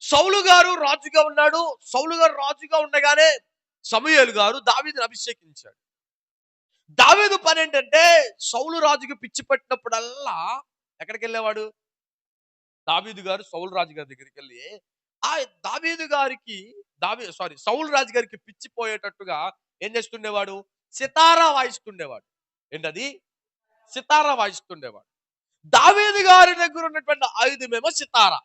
సౌలు గారు రాజుగా ఉన్నాడు. సౌలు గారు రాజుగా ఉండగానే సమూయేలు గారు దావీదుని అభిషేకించాడు. దావీదు పని ఏంటంటే, సౌలు రాజుకి పిచ్చి పట్టినప్పుడల్లా ఎక్కడికి వెళ్ళేవాడు? దావీదు గారు సౌలు రాజు గారి దగ్గరికి వెళ్ళి ఆ దావీదు గారికి సౌలు రాజు గారికి పిచ్చిపోయేటట్టుగా ఏం చేస్తుండేవాడు? సితారా వాయిస్తుండేవాడు. ఏంటది? సితారా వాయిస్తుండేవాడు. దావీదు గారి దగ్గర ఉన్నటువంటి ఆయుధమేమో సితారా.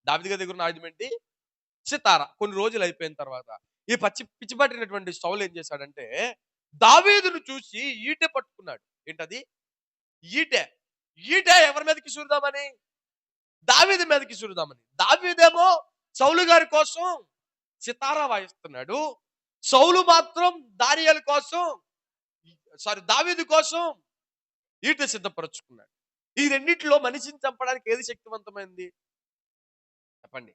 దావీదు గారి దగ్గర ఉన్న ఆయుధం ఏంటి? సితారా. కొన్ని రోజులు అయిపోయిన తర్వాత ఈ పిచ్చి పట్టినటువంటి సౌలు ఏం చేశాడంటే, దావీదును చూసి ఈటె పట్టుకున్నాడు. ఏంటది? ఈటె. ఈటె ఎవరి మీదకి చూడదామని? దావీదు మీదకి చూడదామని. దావీదేమో సౌలు గారి కోసం సితారా వాయిస్తున్నాడు. సౌలు మాత్రం దావీదు కోసం ఈటె సిద్ధపరచుకున్నాడు. ఈ రెండిట్లో మనిషిని చంపడానికి ఏది శక్తివంతమైంది చెప్పండి?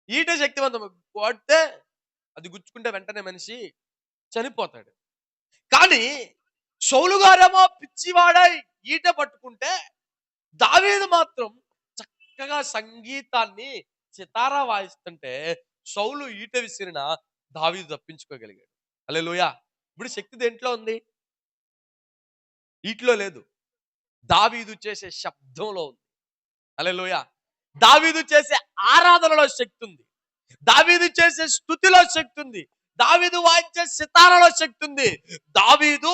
ఈటె శక్తివంతం. కొడితే అది గుచ్చుకుంటే వెంటనే మనిషి చనిపోతాడు. కానీ సౌలు గారేమో పిచ్చివాడై ఈటె పట్టుకుంటే, దావీదు మాత్రం చక్కగా సంగీతాన్ని సితారా వాయిస్తుంటే సౌలు ఈట విసిరిన దావీదు తప్పించుకోగలిగాడు. హల్లెలూయా. ఇప్పుడు శక్తి దేంట్లో ఉంది? ఈట్లో లేదు, దావీదు చేసే శబ్దంలో ఉంది. హల్లెలూయా. దావీదు చేసే ఆరాధనలో శక్తి ఉంది, దావీదు చేసే స్తుతిలో శక్తి ఉంది, దావీదు వాయించే సితారాలో శక్తి ఉంది. దావీదు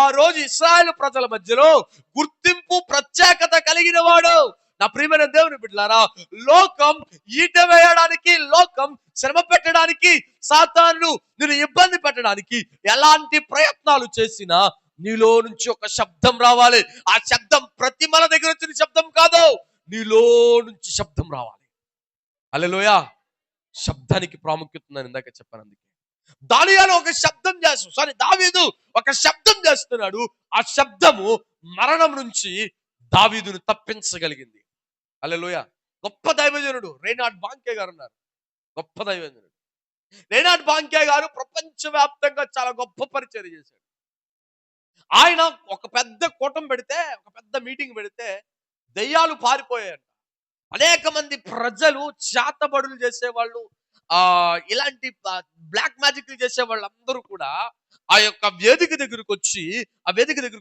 ఆ రోజు ఇశ్రాయేలు ప్రజల మధ్యలో గుర్తింపు, ప్రత్యేకత కలిగిన వాడు. నా ప్రియమైన దేవుని బిడ్డలారా, లోకం ఈట వేయడానికి, లోకం శ్రమ పెట్టడానికి, సాతాను నిన్ను ఇబ్బంది పెట్టడానికి ఎలాంటి ప్రయత్నాలు చేసినా నీలో నుంచి ఒక శబ్దం రావాలి. ఆ శబ్దం ప్రతిమల దగ్గర వచ్చిన శబ్దం కాదు, నీలో నుంచి శబ్దం రావాలి. హల్లెలూయా. శబ్దానికి ప్రాముఖ్యత ఉందని ఇందాక చెప్పాను. అందుకే దానియేలు ఒక శబ్దం దావీదు ఒక శబ్దం చేస్తున్నాడు. ఆ శబ్దము మరణం నుంచి దావీదును తప్పించగలిగింది. హల్లెలూయా. గొప్ప దైవజనుడు రేనాడ్ బాంకే గారు ఉన్నారు. గొప్ప దైవజనుడు రేనాడ్ బాంకే గారు ప్రపంచవ్యాప్తంగా చాలా గొప్ప పరిచయం చేశాడు. ఆయన ఒక పెద్ద కూటం పెడితే, ఒక పెద్ద మీటింగ్ పెడితే దెయ్యాలు పారిపోయాయంట. అనేక మంది ప్రజలు, చేతబడులు చేసేవాళ్ళు, ఇలాంటి బ్లాక్ మ్యాజిక్లు చేసే వాళ్ళందరూ కూడా ఆ వేదిక దగ్గరకు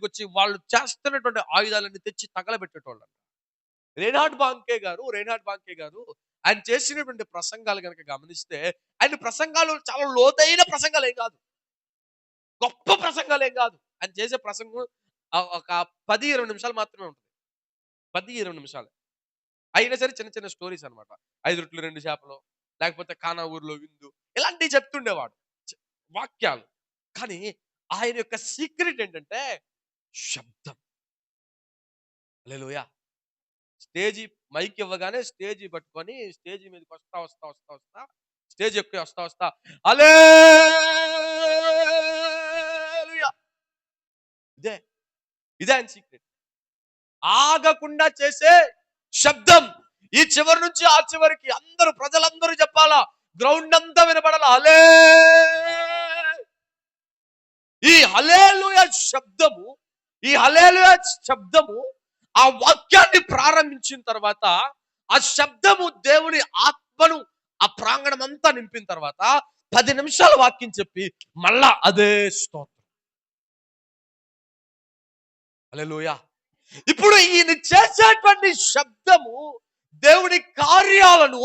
వచ్చి వాళ్ళు చేస్తున్నటువంటి ఆయుధాలన్నీ తెచ్చి తగలబెట్టేటోళ్ళు. రేనాడ్ బాంకే గారు ఆయన చేసినటువంటి ప్రసంగాలు కనుక గమనిస్తే, ఆయన ప్రసంగాలు చాలా లోతైన ప్రసంగాలు ఏం కాదు, గొప్ప ప్రసంగాలు ఏం కాదు. ఆయన చేసే ప్రసంగం ఒక 10-20 నిమిషాలు మాత్రమే ఉంటుంది. 10-20 నిమిషాలు అయినా సరే చిన్న చిన్న స్టోరీస్ అనమాట. 5 రొట్టెలు 2 చేపలు, లేకపోతే కానా ఊర్లో విందు, ఇలాంటివి చెప్తుండేవాడు వాక్యాలు. కానీ ఆయన యొక్క సీక్రెట్ ఏంటంటే శబ్దం. హల్లెలూయా. స్టేజీ మైక్ ఇవ్వగానే స్టేజీ పట్టుకొని స్టేజీ మీదకి వస్తా స్టేజ్ ఎక్కి వస్తా హల్లెలూయా. ఇదే ఆయన సీక్రెట్. ఆగకుండా చేసే శబ్దం. ఈ చివరి నుంచి ఆ చివరికి ప్రజలందరూ చెప్పాలా, గ్రౌండ్ అంతా వినపడాలా. ఈ హల్లెలూయా శబ్దము ఆ వాక్యాన్ని ప్రారంభించిన తర్వాత, ఆ శబ్దము దేవుని ఆత్మను ఆ ప్రాంగణం అంతా నింపిన తర్వాత 10 నిమిషాల వాక్యం చెప్పి మళ్ళా అదే స్తోత్రం. హల్లెలూయా. ఇప్పుడు ఈయన చేసేటువంటి శబ్దము దేవుని కార్యాలను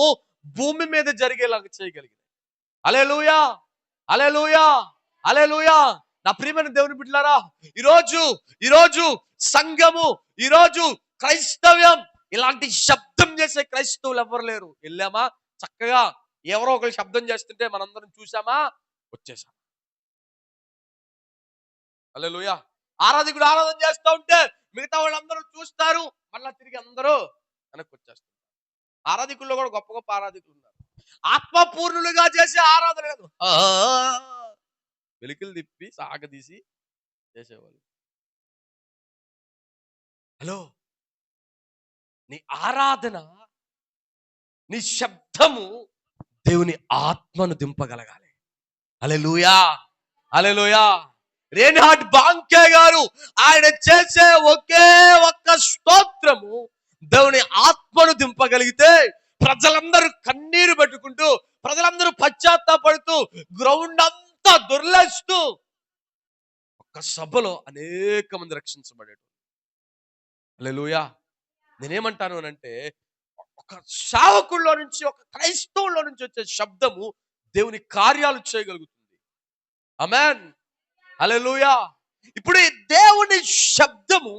భూమి మీద జరిగేలాగా చేయగలిగింది. హల్లెలూయా, హల్లెలూయా, హల్లెలూయా. నా ప్రియమైన దేవుని బిడ్డలారా, ఈరోజు సంఘము, ఈరోజు క్రైస్తవ్యం, ఇలాంటి శబ్దం చేసే క్రైస్తవులు ఎవరు లేరు. వెళ్ళామా చక్కగా ఎవరో ఒకరు శబ్దం చేస్తుంటే మనందరం చూసామా, వచ్చేసాం. హల్లెలూయా. ఆరాధకుడు ఆరాధన చేస్తూ ఉంటే మిగతా వాళ్ళందరూ చూస్తారు, మళ్ళా తిరిగి అందరూ వెనక్కి వచ్చేస్తారు. ఆరాధకుల్లో కూడా గొప్ప గొప్ప ఆరాధకులు ఉన్నారు. ఆత్మపూర్ణులుగా చేసే ఆరాధన కాదు, వెలికిలు తిప్పి సాగదీసి చేసేవాళ్ళు. హలో, నీ ఆరాధన, నీ శబ్దము దేవుని ఆత్మను దింపగలగాలి. హల్లెలూయా, హల్లెలూయా. రేన్హార్డ్ బాంకే గారు ఆయన చేసే ఒకే ఒక్క స్తోత్రము దేవుని ఆత్మను దింపగలిగితే ప్రజలందరూ కన్నీరు పెట్టుకుంటూ, ప్రజలందరూ పశ్చాత్తాపడుతూ, గ్రౌండ్ అంతా దొర్లేస్తూ ఒక్క సభలో అనేక మంది రక్షించబడేటు. హల్లెలూయా. నేనేమంటాను అనంటే, ఒక సేవకుల్లో నుంచి, ఒక క్రైస్తవుల్లో నుంచి వచ్చే శబ్దము దేవుని కార్యాలు చేయగలుగుతుంది. ఆమేన్, హల్లెలూయా. ఇప్పుడు ఈ దేవుని శబ్దము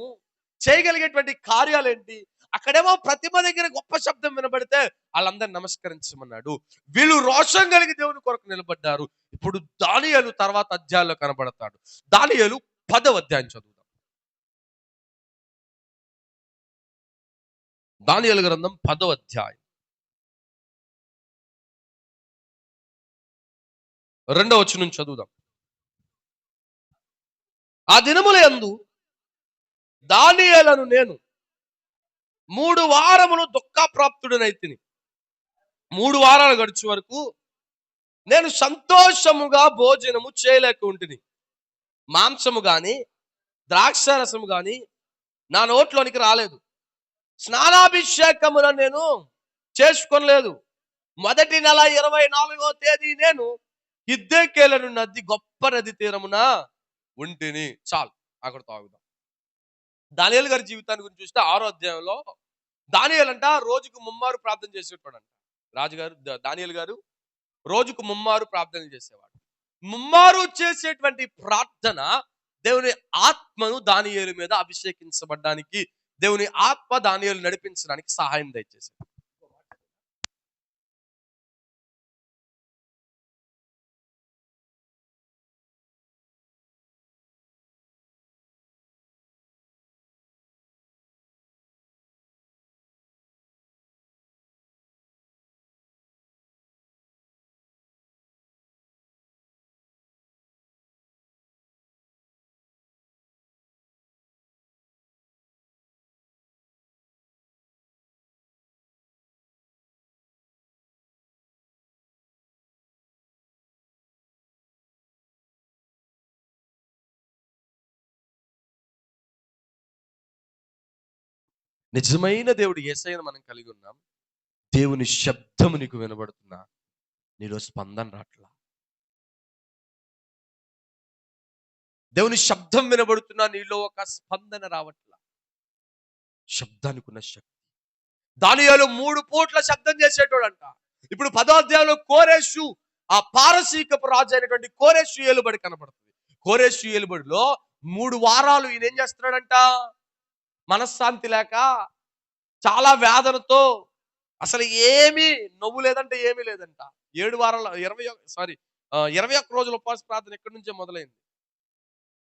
చేయగలిగేటువంటి కార్యాలు ఏంటి? అక్కడేమో ప్రతిమ దగ్గర గొప్ప శబ్దం వినబడితే వాళ్ళందరూ నమస్కరించమన్నాడు. వీళ్ళు రోషం కలిగి దేవుని కొరకు నిలబడ్డారు. ఇప్పుడు దానియేలు తర్వాత అధ్యాయంలో కనబడతాడు. దానియేలు 10వ అధ్యాయం చదువుదాం. దానియేలు గ్రంథం 10వ అధ్యాయం 2వ వచనం చదువుదాం. ఆ దినముల యందు దానియేలును నేను 3 వారములు దుఃఖప్రాప్తుడనైతిని. 3 వారాలు గడిచే వరకు నేను సంతోషముగా భోజనము చేయలేక ఉంటిని. మాంసము గాని ద్రాక్షారసము గాని నా నోట్లోనికి రాలేదు. స్నానాభిషేకములను నేను చేసుకోలేదు. మొదటి నెల 24వ తేదీ నేను హిద్దెకేలు నది, గొప్ప నది తీరమున ఉంటిని. చాలు, అక్కడ తాగుదాం. దానియేలు గారి జీవితాన్ని గురించి చూస్తే 6వ అధ్యాయంలో దానియేలు అంట రోజుకు ముమ్మారు ప్రార్థన చేసేవాడంట. రాజుగారు దానియేలు గారు రోజుకు ముమ్మారు ప్రార్థన చేసేవాడు. ముమ్మారు చేసేటువంటి ప్రార్థన దేవుని ఆత్మను దానియేలు మీద అభిషేకించబడ్డానికి, దేవుని ఆత్మ దానియేలు నడిపించడానికి సహాయం దయచేసింది. నిజమైన దేవుడు యేసయ్యను మనం కలిగి ఉన్నాం. దేవుని శబ్దము నీకు వినబడుతున్నా, నీలో స్పందన రాట్లా. దేవుని శబ్దం వినబడుతున్నా, నీలో ఒక స్పందన రావట్లా. శబ్దానికి ఉన్న శక్తి. దానియేలు 3 పూట్ల శబ్దం చేసేటోడంట. ఇప్పుడు 10వ అధ్యాయంలో కోరేషు, ఆ పారసీకపు రాజు అయినటువంటి కోరేషు ఏలుబడి కనబడుతుంది. కోరేషు ఏలుబడిలో 3 వారాలు ఈయన ఏం చేస్తున్నాడంట? మనశ్శాంతి లేక, చాలా వేదనతో, అసలు ఏమీ నవ్వు లేదంటే ఏమీ లేదంట. 7 వారాల 21 రోజుల ఉపవాస ప్రార్థన ఎక్కడి నుంచే మొదలైంది.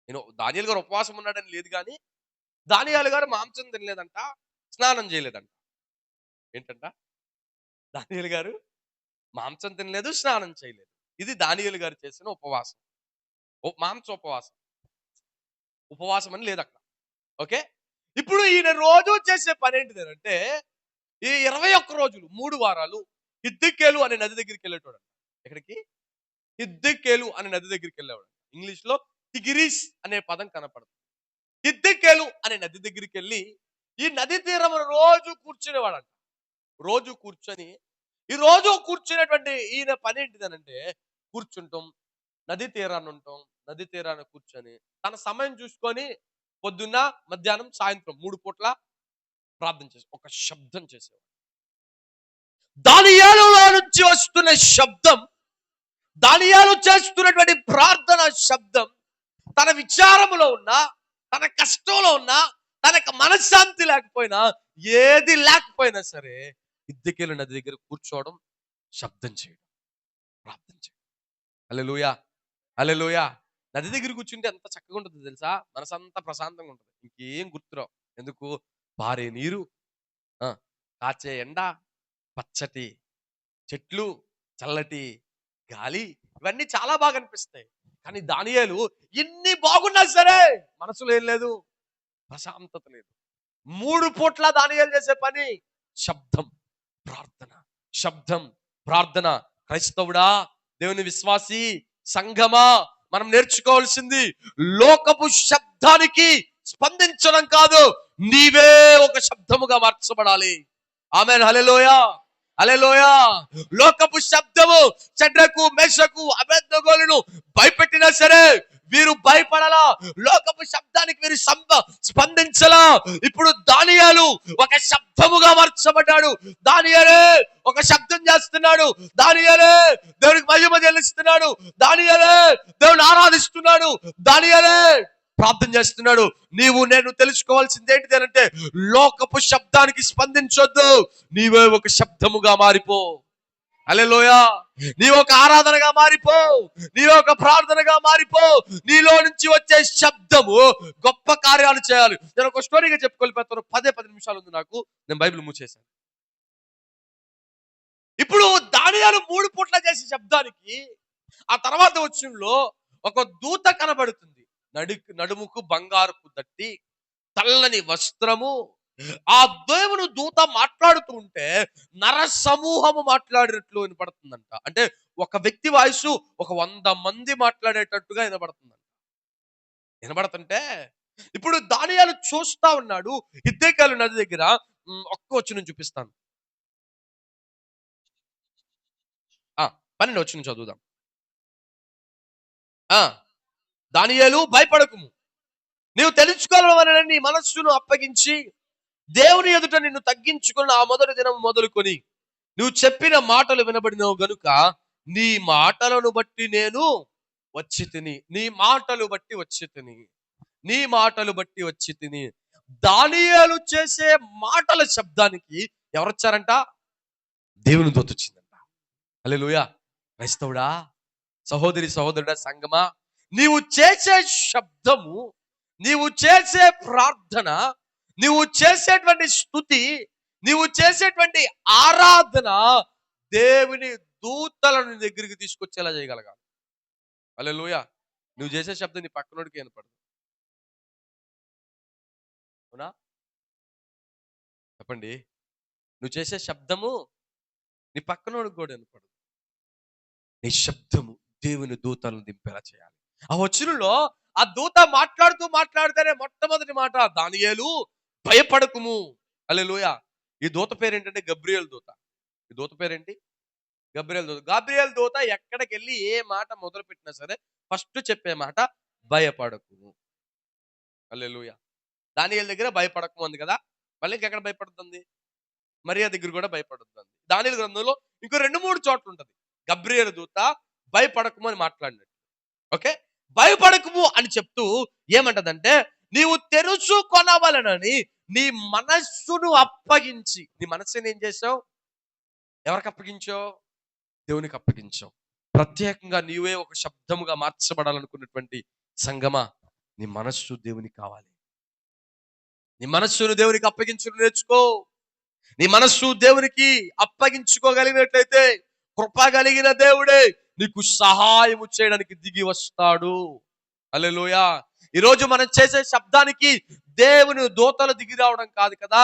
నేను దానియేలు గారు ఉపవాసం ఉన్నాడని లేదు, కానీ దానియేలు గారు మాంసం తినలేదంట, స్నానం చేయలేదంట. ఏంటంట? దానియేలు గారు మాంసం తినలేదు, స్నానం చేయలేదు. ఇది దానియేలు గారు చేసిన ఉపవాసం. మాంస ఉపవాసం, ఉపవాసం అని లేదు అక్కడ. ఓకే, ఇప్పుడు ఈయన రోజు చేసే పని ఏంటిదంటే, ఈ 21 రోజులు 3 వారాలు హిద్దెకేలు అనే నది దగ్గరికి వెళ్ళేటోడు. ఎక్కడికి? హిద్దెకేలు అనే నది దగ్గరికి వెళ్ళేవాడు. ఇంగ్లీష్ లో తిగ్రీస్ అనే పదం కనపడుతుంది. హిద్దెకేలు అనే నది దగ్గరికి వెళ్ళి ఈ నది తీరం రోజు కూర్చునేవాడంట. రోజు కూర్చొని, ఈ రోజు కూర్చునేటువంటి ఈయన పని ఏంటిదనంటే, కూర్చుంటాం, నది తీరాన్ని ఉంటాం, నది తీరాన్ని కూర్చొని తన సమయం చూసుకొని పొద్దున్న, మధ్యాహ్నం, సాయంత్రం 3 పూట్ల ప్రార్థన చేసి ఒక శబ్దం చేసేవాడు. దానియేలులో నుంచి వస్తున్న శబ్దం, దానియేలు చేస్తున్నటువంటి ప్రార్థన శబ్దం, తన విచారములో ఉన్నా, తన కష్టంలో ఉన్నా, తనకు మనశ్శాంతి లేకపోయినా, ఏది లేకపోయినా సరే హిద్దెకేలు నది దగ్గర కూర్చోవడం, శబ్దం చేయడం, ప్రార్థన చేయడం. హల్లెలూయా, హల్లెలూయా. నది దగ్గర కూర్చుంటే ఎంత చక్కగా ఉంటుంది తెలుసా? మనసంతా ప్రశాంతంగా ఉంటుంది, ఇంకేం గుర్తురావు. ఎందుకు? పారే నీరు, ఆ, కాచే ఎండ, పచ్చటి చెట్లు, చల్లటి గాలి, ఇవన్నీ చాలా బాగా అనిపిస్తాయి. కానీ దానియేలు ఇన్ని బాగున్నా సరే మనసులో ఏం లేదు, ప్రశాంతత లేదు. 3 పూట్ల దానియేలు చేసే పని శబ్దం, ప్రార్థన, శబ్దం, ప్రార్థన. క్రైస్తవుడా, దేవుని విశ్వాసి, సంఘమా, మనం నేర్చుకోవాల్సింది లోకపు శబ్దానికి స్పందించడం కాదు, నీవే ఒక శబ్దముగా మార్చబడాలి. ఆమేన్, హల్లెలూయా, హల్లెలూయా. లోకపు శబ్దము షడ్రకు, మేషకు, అబేద్నెగోలను భయపెట్టినా సరే వీరు భయపడలా. లోకపు శబ్దానికి వీరు స్పందించలా. ఇప్పుడు దానియేలు ఒక శబ్దముగా మార్చబడ్డాడు. దానియేలే ఒక శబ్దం చేస్తున్నాడు. దానియేలే దేవునికి మహిమ చెల్లిస్తున్నాడు. దానియేలే దేవుని ఆరాధిస్తున్నాడు. దానియేలే ప్రార్థన చేస్తున్నాడు. నీవు నేను తెలుసుకోవాల్సింది ఏంటిది అంటే, లోకపు శబ్దానికి స్పందించొద్దు, నీవే ఒక శబ్దముగా మారిపో. హల్లెలూయా. నీవు ఒక ఆరాధనగా మారిపో, నీవే ఒక ప్రార్థనగా మారిపో. నీలో నుంచి వచ్చే శబ్దము గొప్ప కార్యాలు చేయాలి. నేను ఒక స్టోరీగా చెప్పుకోలేకపోతాను, 10 నిమిషాలు ఉంది నాకు, నేను బైబిల్ మూసేశాను. ఇప్పుడు దానియేలు 3 పూట్ల చేసే శబ్దానికి ఆ తర్వాత వచనంలో ఒక దూత కనబడుతుంది. నడుముకు బంగారపు దట్టి, తెల్లని వస్త్రము. ఆ దేవుని దూత మాట్లాడుతూ ఉంటే నర సమూహము మాట్లాడినట్లు వినపడుతుందంట. అంటే ఒక వ్యక్తి వాయిస్ ఒక 100 మంది మాట్లాడేటట్టుగా వినబడుతుంటే ఇప్పుడు దానియేలు చూస్తా ఉన్నాడు. హిద్దెకెలు నది దగ్గర ఒక్క వచనం చూపిస్తాను. 12 వచనం చదువుదాం. దానియేలు, భయపడకుము, నీవు తెలుసుకోవాలని నీ మనస్సును అప్పగించి దేవుని ఎదుట నిన్ను తగ్గించుకున్న ఆ మొదటి దినం మొదలుకొని నువ్వు చెప్పిన మాటలు వినబడినవు గనుక నీ మాటలను బట్టి నేను వచ్చి తిని, నీ మాటలు బట్టి వచ్చి తిని, నీ మాటలు బట్టి వచ్చి తిని. దానియేలు చేసే మాటల శబ్దానికి ఎవరొచ్చారంట? దేవుని దూత వచ్చిందంట. హల్లెలూయా. క్రైస్తవుడా, సహోదరి సహోదరుడా, సంగమా, నీవు చేసే శబ్దము, నీవు చేసే ప్రార్థన, నీవు చేసేటువంటి స్తుతి, నీవు చేసేటువంటి ఆరాధన దేవుని దూతలను దగ్గరికి తీసుకొచ్చేలా చేయగలగాలి. హల్లెలూయా. నువ్వు చేసే శబ్దం నీ పక్కనోడికి వినపడదు. అవునా? చెప్పండి. నువ్వు చేసే శబ్దము నీ పక్కనోడికి కూడా వినపడదు. నీ శబ్దము దేవుని దూతలను దింపేలా చేయాలి. ఆ వచనంలో ఆ దూత మాట్లాడుతూనే మొట్టమొదటి మాట, దానియేలు భయపడకుము. హల్లెలూయా. ఈ దూత పేరేంటంటే గబ్రియేలు దూత. ఈ దూత పేరేంటి? గబ్రియేలు దూత. గబ్రియేలు దూత ఎక్కడికి వెళ్ళి ఏ మాట మొదలు పెట్టినా సరే ఫస్ట్ చెప్పే మాట భయపడకుము. హల్లెలూయా. దానియేలు దగ్గర భయపడకుము ఉంది కదా, మళ్ళీ ఇంకెక్కడ భయపడుతుంది? మరియా దగ్గర కూడా భయపడుతుంది. దానియేలు గ్రంథంలో ఇంకో 2-3 చోట్ల ఉంటది గబ్రియేలు దూత భయపడకుము అని మాట్లాడినట్టు. ఓకే, భయపడకుము అని చెప్తూ ఏమంటదంటే, నీవు తెరుచుకొనవలనని నీ మనస్సును అప్పగించి. నీ మనస్సుని ఏం చేసావు? ఎవరికి అప్పగించావు? దేవునికి అప్పగించావు. ప్రత్యేకంగా నీవే ఒక శబ్దముగా మార్చబడాలనుకున్నటువంటి సంగమా, నీ మనస్సు దేవునికి కావాలి. నీ మనస్సును దేవునికి అప్పగించడం నేర్చుకో. నీ మనస్సు దేవునికి అప్పగించుకోగలిగినట్లయితే కృప కలిగిన దేవుడే నీకు సహాయము చేయడానికి దిగి వస్తాడు. హల్లెలూయా. ఈరోజు మనం చేసే శబ్దానికి దేవుని దూతలు దిగి రావడం కాదు కదా,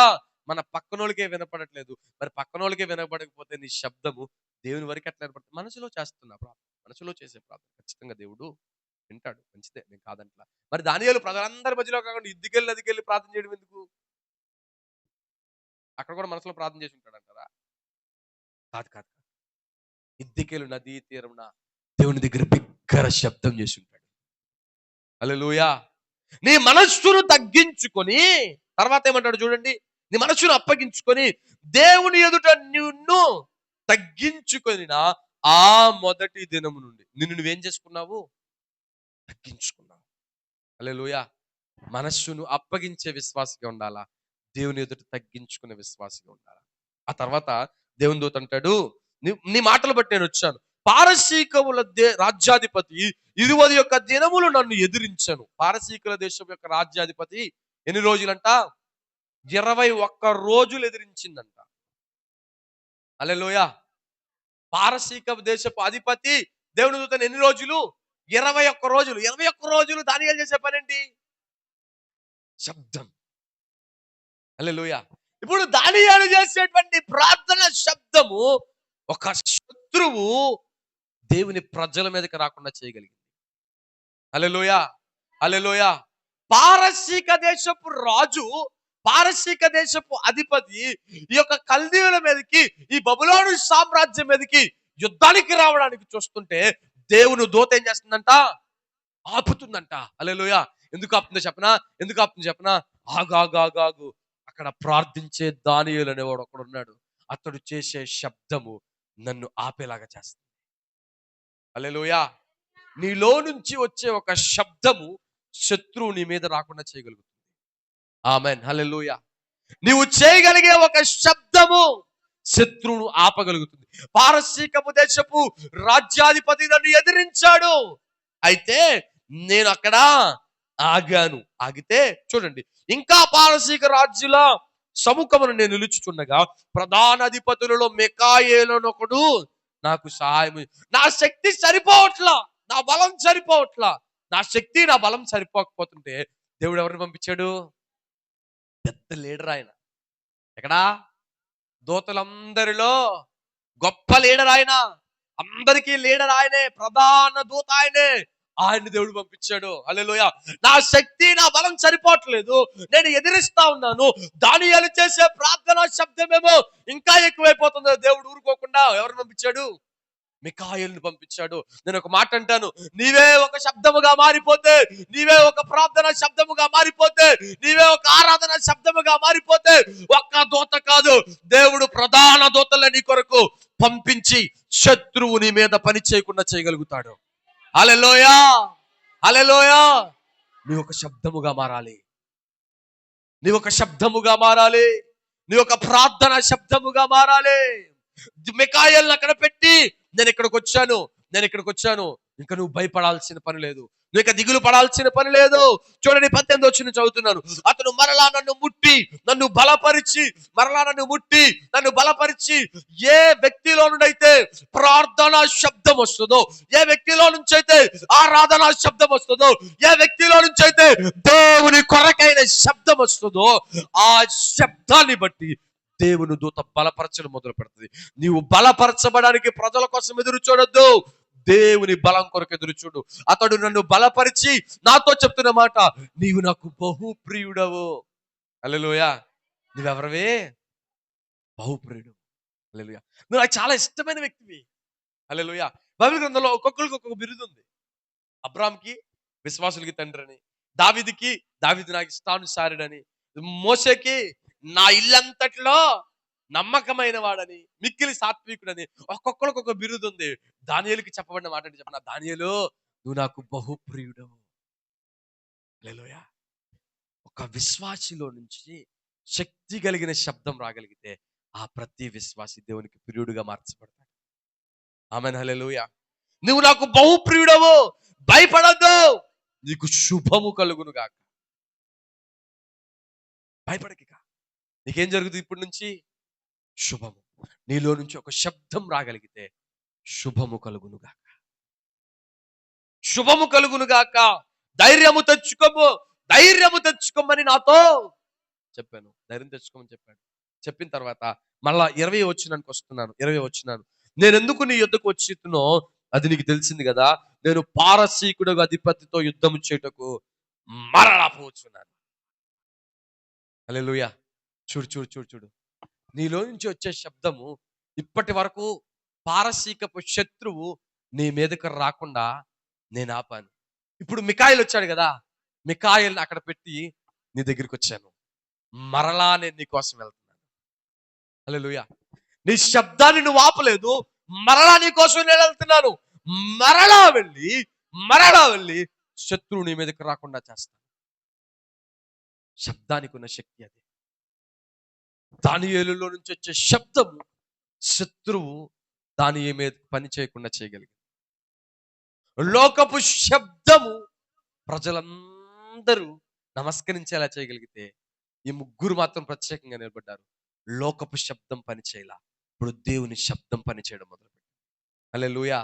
మన పక్కనోళ్ళకే వినపడట్లేదు. మరి పక్కనోళ్ళకే వినపడకపోతే నీ శబ్దము దేవుని వరకు ఎట్లా వినపడుతుంది? మనసులో చేస్తున్నా ప్రార్థన, మనసులో చేసే ప్రార్థన ఖచ్చితంగా దేవుడు వింటాడు. మంచిదే, నేను కాదంట్లా. మరి దానియేలు ప్రజలందరి మధ్యలో కాకుండా ఇద్దికెళ్ళి ప్రార్థన చేయడం ఎందుకు? అక్కడ కూడా మనసులో ప్రార్థన చేసి ఉంటాడు అంటారా? కాదు కాదు. ఇద్దికేలు నదీ తీరమున దేవుని దగ్గర బిగ్గర శబ్దం చేసి ఉంటాడు. హల్లెలూయా. నీ మనస్సును తగ్గించుకొని, తర్వాత ఏమంటాడు చూడండి, నీ మనస్సును అప్పగించుకొని దేవుని ఎదుట నిన్ను తగ్గించుకొని ఆ మొదటి దినము నుండి నిన్ను నువ్వేం చేసుకున్నావు? తగ్గించుకున్నావు. హల్లెలూయా. మనస్సును అప్పగించే విశ్వాసిగా ఉండాలా, దేవుని ఎదుట తగ్గించుకునే విశ్వాసిగా ఉండాలా. ఆ తర్వాత దేవుని దూత అంటాడు, నీ మాటలు బట్టి నేను వచ్చాను. పారసీకముల రాజ్యాధిపతి 21 దినములు నన్ను ఎదిరించను. పారసీకుల దేశం యొక్క రాజ్యాధిపతి ఎన్ని రోజులంట? 21 రోజులు ఎదిరించిందంట. హల్లెలూయా. పారసీక దేశపు అధిపతి దేవుని దూతను ఎన్ని రోజులు? 21 రోజులు. 21 రోజులు దానియేలు చేసే పనేంటి? శబ్దం. హల్లెలూయా. ఇప్పుడు దానియేలు చేసేటువంటి ప్రార్థన శబ్దము ఒక శత్రువు దేవుని ప్రజల మీదకి రాకుండా చేయగలిగింది. హల్లెలూయా, హల్లెలూయా. పారసీక దేశపు రాజు, పారసీక దేశపు అధిపతి ఈ యొక్క కల్దీయుల మీదకి, ఈ బబులోను సామ్రాజ్యం మీదకి యుద్ధానికి రావడానికి చూస్తుంటే దేవుని దూత ఏం చేస్తుందంట? ఆపుతుందంట. హల్లెలూయా. ఎందుకు ఆపుతుందో చెప్పనా? ఎందుకు ఆపుతుందో చెప్పనా? ఆగాగాగాగు. అక్కడ ప్రార్థించే దానియేలు అనేవాడు ఒకడు ఉన్నాడు. అతడు చేసే శబ్దము నన్ను ఆపేలాగా చేస్తుంది. హల్లెలూయా. నీలో నుంచి వచ్చే ఒక శబ్దము శత్రువు నీ మీద రాకుండా చేయగలుగుతుంది. ఆమేన్. హల్లెలూయా. నీవు చేయగలిగే ఒక శబ్దము శత్రువును ఆపగలుగుతుంది. పారసీకపు దేశపు రాజ్యాధిపతి నన్ను ఎదిరించాడు, అయితే నేను అక్కడ ఆగాను. ఆగితే చూడండి, ఇంకా పారసీక రాజ్యుల సముఖమును నేను నిలుచుచుండగా ప్రధాన అధిపతులలో మికాయేలునొకడు నాకు సహాయం. నా శక్తి సరిపోవట్లా, నా బలం సరిపోవట్లా. నా శక్తి నా బలం సరిపోకపోతుంటే దేవుడు ఎవరిని పంపించాడు? పెద్ద లీడర్ ఆయన. ఎక్కడా? దూతలందరిలో గొప్ప లీడర్ ఆయన. అందరికీ లీడర్ ఆయనే, ప్రధాన దూత ఆయనే. ఆయన్ని దేవుడు పంపించాడు. హల్లెలూయా. నా శక్తి నా బలం సరిపోవట్లేదు, నేను ఎదిరిస్తా ఉన్నాను. దానియేలు చేసే ప్రార్థన శబ్దమేమో ఇంకా ఎక్కువైపోతుంది. దేవుడు ఊరుకోకుండా ఎవరిని పంపించాడు? మికాయేలుని పంపించాడు. నేను ఒక మాట అంటాను, నీవే ఒక శబ్దముగా మారిపోతే, నీవే ఒక ప్రార్థన శబ్దముగా మారిపోతే, నీవే ఒక ఆరాధన శబ్దముగా మారిపోతే, ఒక్క దూత కాదు, దేవుడు ప్రధాన దూతల నీ కొరకు పంపించి శత్రువు నీ మీద పని చేయకుండా చేయగలుగుతాడు. హల్లెలూయా, హల్లెలూయా. నీవు ఒక శబ్దముగా మారాలి. నీవు ఒక శబ్దముగా మారాలి. నీవు ఒక ప్రార్థన శబ్దముగా మారాలి. మికాయేలుని అక్కడ పెట్టి నేను ఇక్కడికి వచ్చాను. ఇంకా నువ్వు భయపడాల్సిన పని లేదు, నువ్వు ఇక దిగులు పడాల్సిన పని లేదు. చూడండి, 18వ వచనం చదువుతున్నాను. అతను మరలా నన్ను ముట్టి నన్ను బలపరిచి ఏ వ్యక్తిలో నుండి అయితే ప్రార్థనా శబ్దం వస్తుందో, ఏ వ్యక్తిలో నుంచి అయితే ఆరాధనా శబ్దం వస్తుందో, ఏ వ్యక్తిలో నుంచి అయితే దేవుని కొరకైన శబ్దం వస్తుందో, ఆ శబ్దాన్ని బట్టి దేవుని దూత బలపరచడం మొదలు పెడుతుంది. నీవు బలపరచబడానికి ప్రజల కోసం ఎదురు చూడొద్దు, దేవుని బలం కొరకు ఎదురు చూడు. అతడు నన్ను బలపరిచి నాతో చెప్తున్న మాట, నీవు నాకు బహుప్రియుడవు. హల్లెలూయా. నువ్వెవరవే? బహుప్రియుడు. హల్లెలూయా. నువ్వు నాకు చాలా ఇష్టమైన వ్యక్తివి. హల్లెలూయా. బైబిల్ గ్రంథంలో ఒక్కొక్కరికి ఒక్కొక్క బిరుదు ఉంది. అబ్రాహాంకి విశ్వాసులకి తండ్రి అని, దావీదు నాకు ఇష్టానుసారుడని, మోషేకి నా ఇల్లంతట్లో నమ్మకమైన వాడని, మిక్కిలి సాత్వికుడని, ఒక్కొక్కరికి ఒక బిరుదు ఉంది. దానియేలుకి చెప్పబడిన మాట అంటే చెప్పనా? దానియేలు, నువ్వు నాకు బహుప్రియుడవు. హల్లెలూయా. ఒక విశ్వాసిలో నుంచి శక్తి కలిగిన శబ్దం రాగలిగితే ఆ ప్రతి విశ్వాసి దేవునికి ప్రియుడుగా మార్చబడతాడు. ఆమేన్. హల్లెలూయా. నువ్వు నాకు బహుప్రియుడవు, భయపడద్దు, నీకు శుభము కలుగును గాక. భయపడకిక. నీకేం జరుగుతుంది ఇప్పటి నుంచి? శుభము. నీలో నుంచి ఒక శబ్దం రాగలిగితే శుభము కలుగునుగాక, శుభము కలుగునుగాక. ధైర్యము తెచ్చుకోమని నాతో చెప్పాను. ధైర్యం తెచ్చుకోమని చెప్పాను. చెప్పిన తర్వాత మళ్ళా 20వ వచనానికి వస్తున్నాను. 20వ వచనం, నేను ఎందుకు నీ యుద్ధకు వచ్చినో అది నీకు తెలిసింది కదా. నేను పారసీకుడు అధిపతితో యుద్ధం చేయుటకు మరలా పోచున్నాను. హల్లెలూయా. చూడు, నీలో నుంచి వచ్చే శబ్దము ఇప్పటి వరకు పారసీకపు శత్రువు నీ మీదకి రాకుండా నేను ఆపాను. ఇప్పుడు మికాయేలు వచ్చాడు కదా, మికాయేలుని అక్కడ పెట్టి నీ దగ్గరికి వచ్చాను. మరలా నేను నీ కోసం వెళ్తున్నాను. హల్లెలూయా. నీ శబ్దాన్ని నువ్వు ఆపలేదు, మరలా నీ కోసం నేను వెళ్తున్నాను. మరలా వెళ్ళి శత్రువు నీ మీదకి రాకుండా చేస్తాను. శబ్దానికి ఉన్న శక్తి అది. దానియేలులో నుంచి వచ్చే శబ్దము శత్రువు దాని మీద పని చేయకుండా చేయగలిగింది. లోకపు శబ్దము ప్రజలందరూ నమస్కరించేలా చేయగలిగితే ఈ ముగ్గురు మాత్రం ప్రత్యేకంగా నిలబడ్డారు. లోకపు శబ్దం పని చేయాల, ఇప్పుడు దేవుని శబ్దం పని చేయడం మొదలుపెట్టారు. హల్లెలూయా.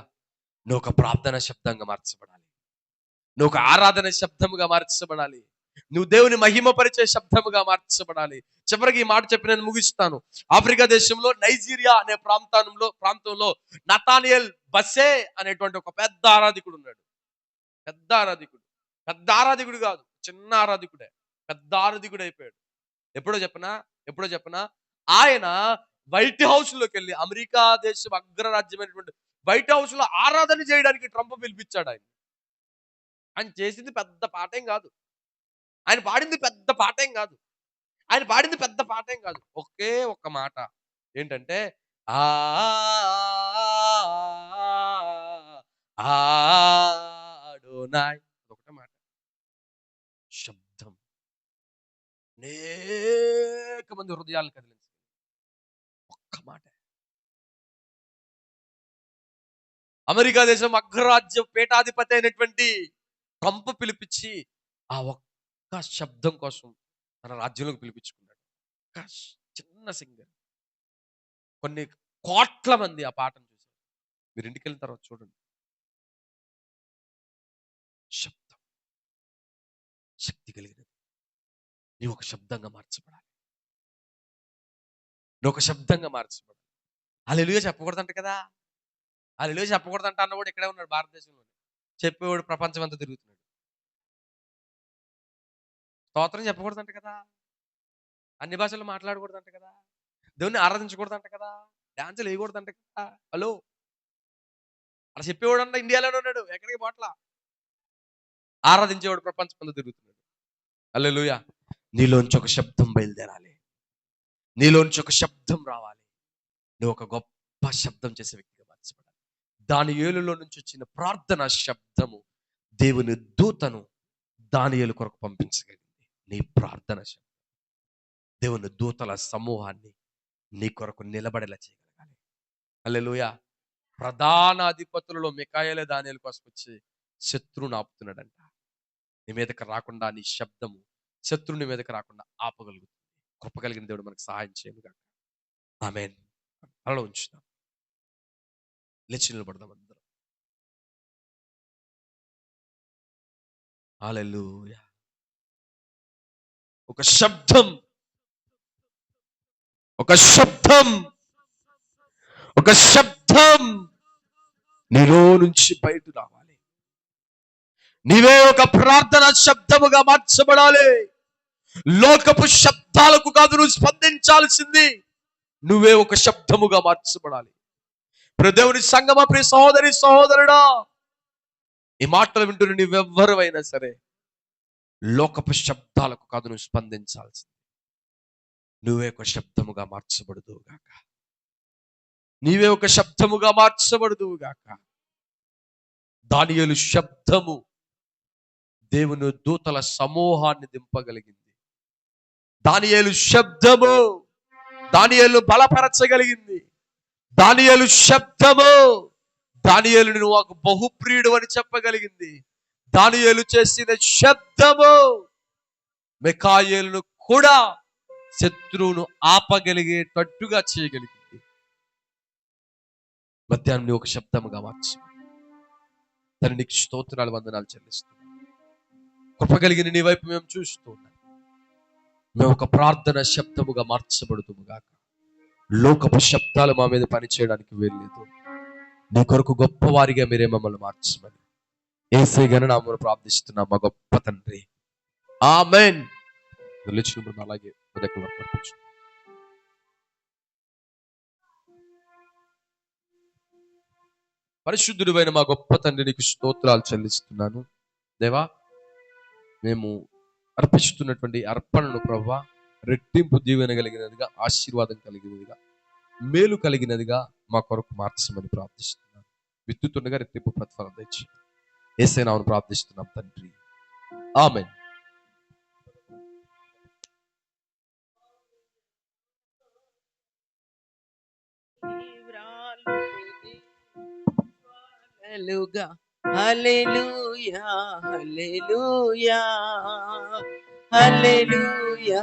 నువ్వు ఒక ప్రార్థన శబ్దంగా మార్చబడాలి, నువ్వు ఒక ఆరాధన శబ్దముగా మార్చబడాలి, నువ్వు దేవుని మహిమపరిచే శబ్దముగా మార్చబడాలి. చివరికి ఈ మాట చెప్పి నేను ముగిస్తాను. ఆఫ్రికా దేశంలో నైజీరియా అనే ప్రాంతంలో నతానియల్ బసే అనేటువంటి ఒక పెద్ద ఆరాధికుడు ఉన్నాడు. పెద్ద ఆరాధికుడు కాదు, చిన్న ఆరాధికుడే, పెద్ద ఆరాధికుడు అయిపోయాడు. ఎప్పుడో చెప్పనా ఆయన వైట్ హౌస్ లోకి వెళ్ళి, అమెరికా దేశం అగ్రరాజ్యమైనటువంటి వైట్ హౌస్ లో ఆరాధన చేయడానికి ట్రంప్ పిలిపించాడు. ఆయన చేసింది పెద్ద పాఠం కాదు, ఆయన పాడింది పెద్ద పాఠం కాదు. ఒకే ఒక్క మాట ఏంటంటే ఆడోనాయ్, ఒకటే మాట. శబ్దం అనేక మంది హృదయాలను కదిలించింది ఒక్క మాట. అమెరికా దేశం అగ్రరాజ్య పీఠాధిపతి అయినటువంటి ట్రంప్ పిలిపించి ఆ ఒక్క శబ్దం కోసం తన రాజ్యంలోకి పిలిపించుకున్నాడు. చిన్న సింగర్, కొన్ని కోట్ల మంది ఆ పాటను చూశారు. మీరు ఇంటికి వెళ్ళిన తర్వాత చూడండి. శబ్దం శక్తి కలిగినది. నీవు ఒక శబ్దంగా మార్చబడాలి, హల్లెలూయా చెప్పకూడదంట కదా. హల్లెలూయా చెప్పకూడదంట అన్నవాడు ఇక్కడే ఉన్నాడు భారతదేశంలో. చెప్పేవాడు ప్రపంచం అంతా తిరుగుతున్నాడు. స్తోత్రం చెప్పకూడదంట కదా, అన్ని భాషలు మాట్లాడకూడదంట కదా, దేవుణ్ణి ఆరాధించకూడదంట కదా, డాన్సులు వేయకూడదంట కదా. హలో, అలా చెప్పేవాడు అంట ఇండియాలోనే ఉన్నాడు, ఎక్కడికి పోట్లా. ఆరాధించేవాడు ప్రపంచం అంతా తిరుగుతున్నాడు. హల్లెలూయా. నీలోంచి ఒక శబ్దం బయలుదేరాలి, నీలోంచి ఒక శబ్దం రావాలి. నువ్వు ఒక గొప్ప శబ్దం చేసే వ్యక్తిగా మార్చబడాలి. దానియేలులో నుంచి వచ్చిన ప్రార్థన శబ్దము దేవుని దూతను దానియేలు కొరకు పంపించగలిగింది. నీ ప్రార్థన శబ్దం దేవుని దూతల సమూహాన్ని నీ కొరకు నిలబడేలా చేయగలగాలి. హల్లెలూయా. ప్రధాన అధిపతులలో మికాయేలే దానియేలు కోసం వచ్చి శత్రువుని ఆపుతున్నాడంట. నీ మీదకి రాకుండా నీ శబ్దము శత్రువుని మీదకి రాకుండా ఆపగలుగుతుంది. కృప కలిగిన దేవుడు మనకు సహాయం చేయను గాక. ఆమేన్. అలా ఉంచుదాం, లేచి నిలబడదాం అందరం. హల్లెలూయా. ఒక శబ్దం నీలో నుంచి బయట రావాలి. నీవే ఒక ప్రార్థన శబ్దముగా మార్చబడాలి. లోకపు శబ్దాలకు కాదు నువ్వు స్పందించాల్సింది, నువ్వే ఒక శబ్దముగా మార్చబడాలి. ప్రియ దేవుని సంగమా, ప్రియ సహోదరి సహోదరుడా, ఈ మాటలు వింటున్న నువ్వెవ్వరైనా సరే లోకపు శబ్దాలకు కాదు నువ్వు స్పందించాల్సింది, నువ్వే ఒక శబ్దముగా మార్చబడుదువుగాక. నీవే ఒక శబ్దముగా మార్చబడుదువుగాక. దానియేలు శబ్దము దేవుని దూతల సమూహాన్ని దింపగలిగింది. దానియేలు శబ్దము దానియేలు బలపరచగలిగింది. దానియేలు శబ్దము దానియేలుని నువ్వు ఒక బహుప్రియుడు అని చెప్పగలిగింది. దానియేలు చేసిన శబ్దము మికాయేలును కూడా శత్రువును ఆపగలిగేటట్టుగా చేయగలిగింది. మధ్యాహ్నం ఒక శబ్దముగా మార్చు. తను నీకు స్తోత్రాలు వందనాలు చెల్లిస్తున్నాను. కృప కలిగిన నీ వైపు మేము చూస్తూ ఉన్నాం. మేము ఒక ప్రార్థన శబ్దముగా మార్చబడుతుము గాక. లోకపు శబ్దాలు మా మీద పనిచేయడానికి వీల్లేదు. నీ కొరకు గొప్పవారిగా మీరే మమ్మల్ని మార్చమని యేసయ్య ఘననామములో ప్రార్థిస్తున్నాం మా గొప్ప తండ్రి. ఆమేన్. అలాగే పరిశుద్ధుడైన మా గొప్ప తండ్రి, నీకు స్తోత్రాలు చెల్లిస్తున్నాను. దేవా, మేము అర్పిస్తున్నటువంటి అర్పణను ప్రభువా రెట్టింపు దీవెన కలిగినదిగా, ఆశీర్వాదం కలిగినదిగా, మేలు కలిగినదిగా మా కొరకు మార్చమని ప్రార్థిస్తున్నాను. విత్తుతుండగా రెట్టింపు ప్రతిఫలం దయచేయండి. యేసయ్య నామమున ప్రార్థిస్తున్నాం తండ్రి. ఆమేన్. వెలుగా. హల్లెలూయా హల్లెలూయా హల్లెలూయా హల్లెలూయా.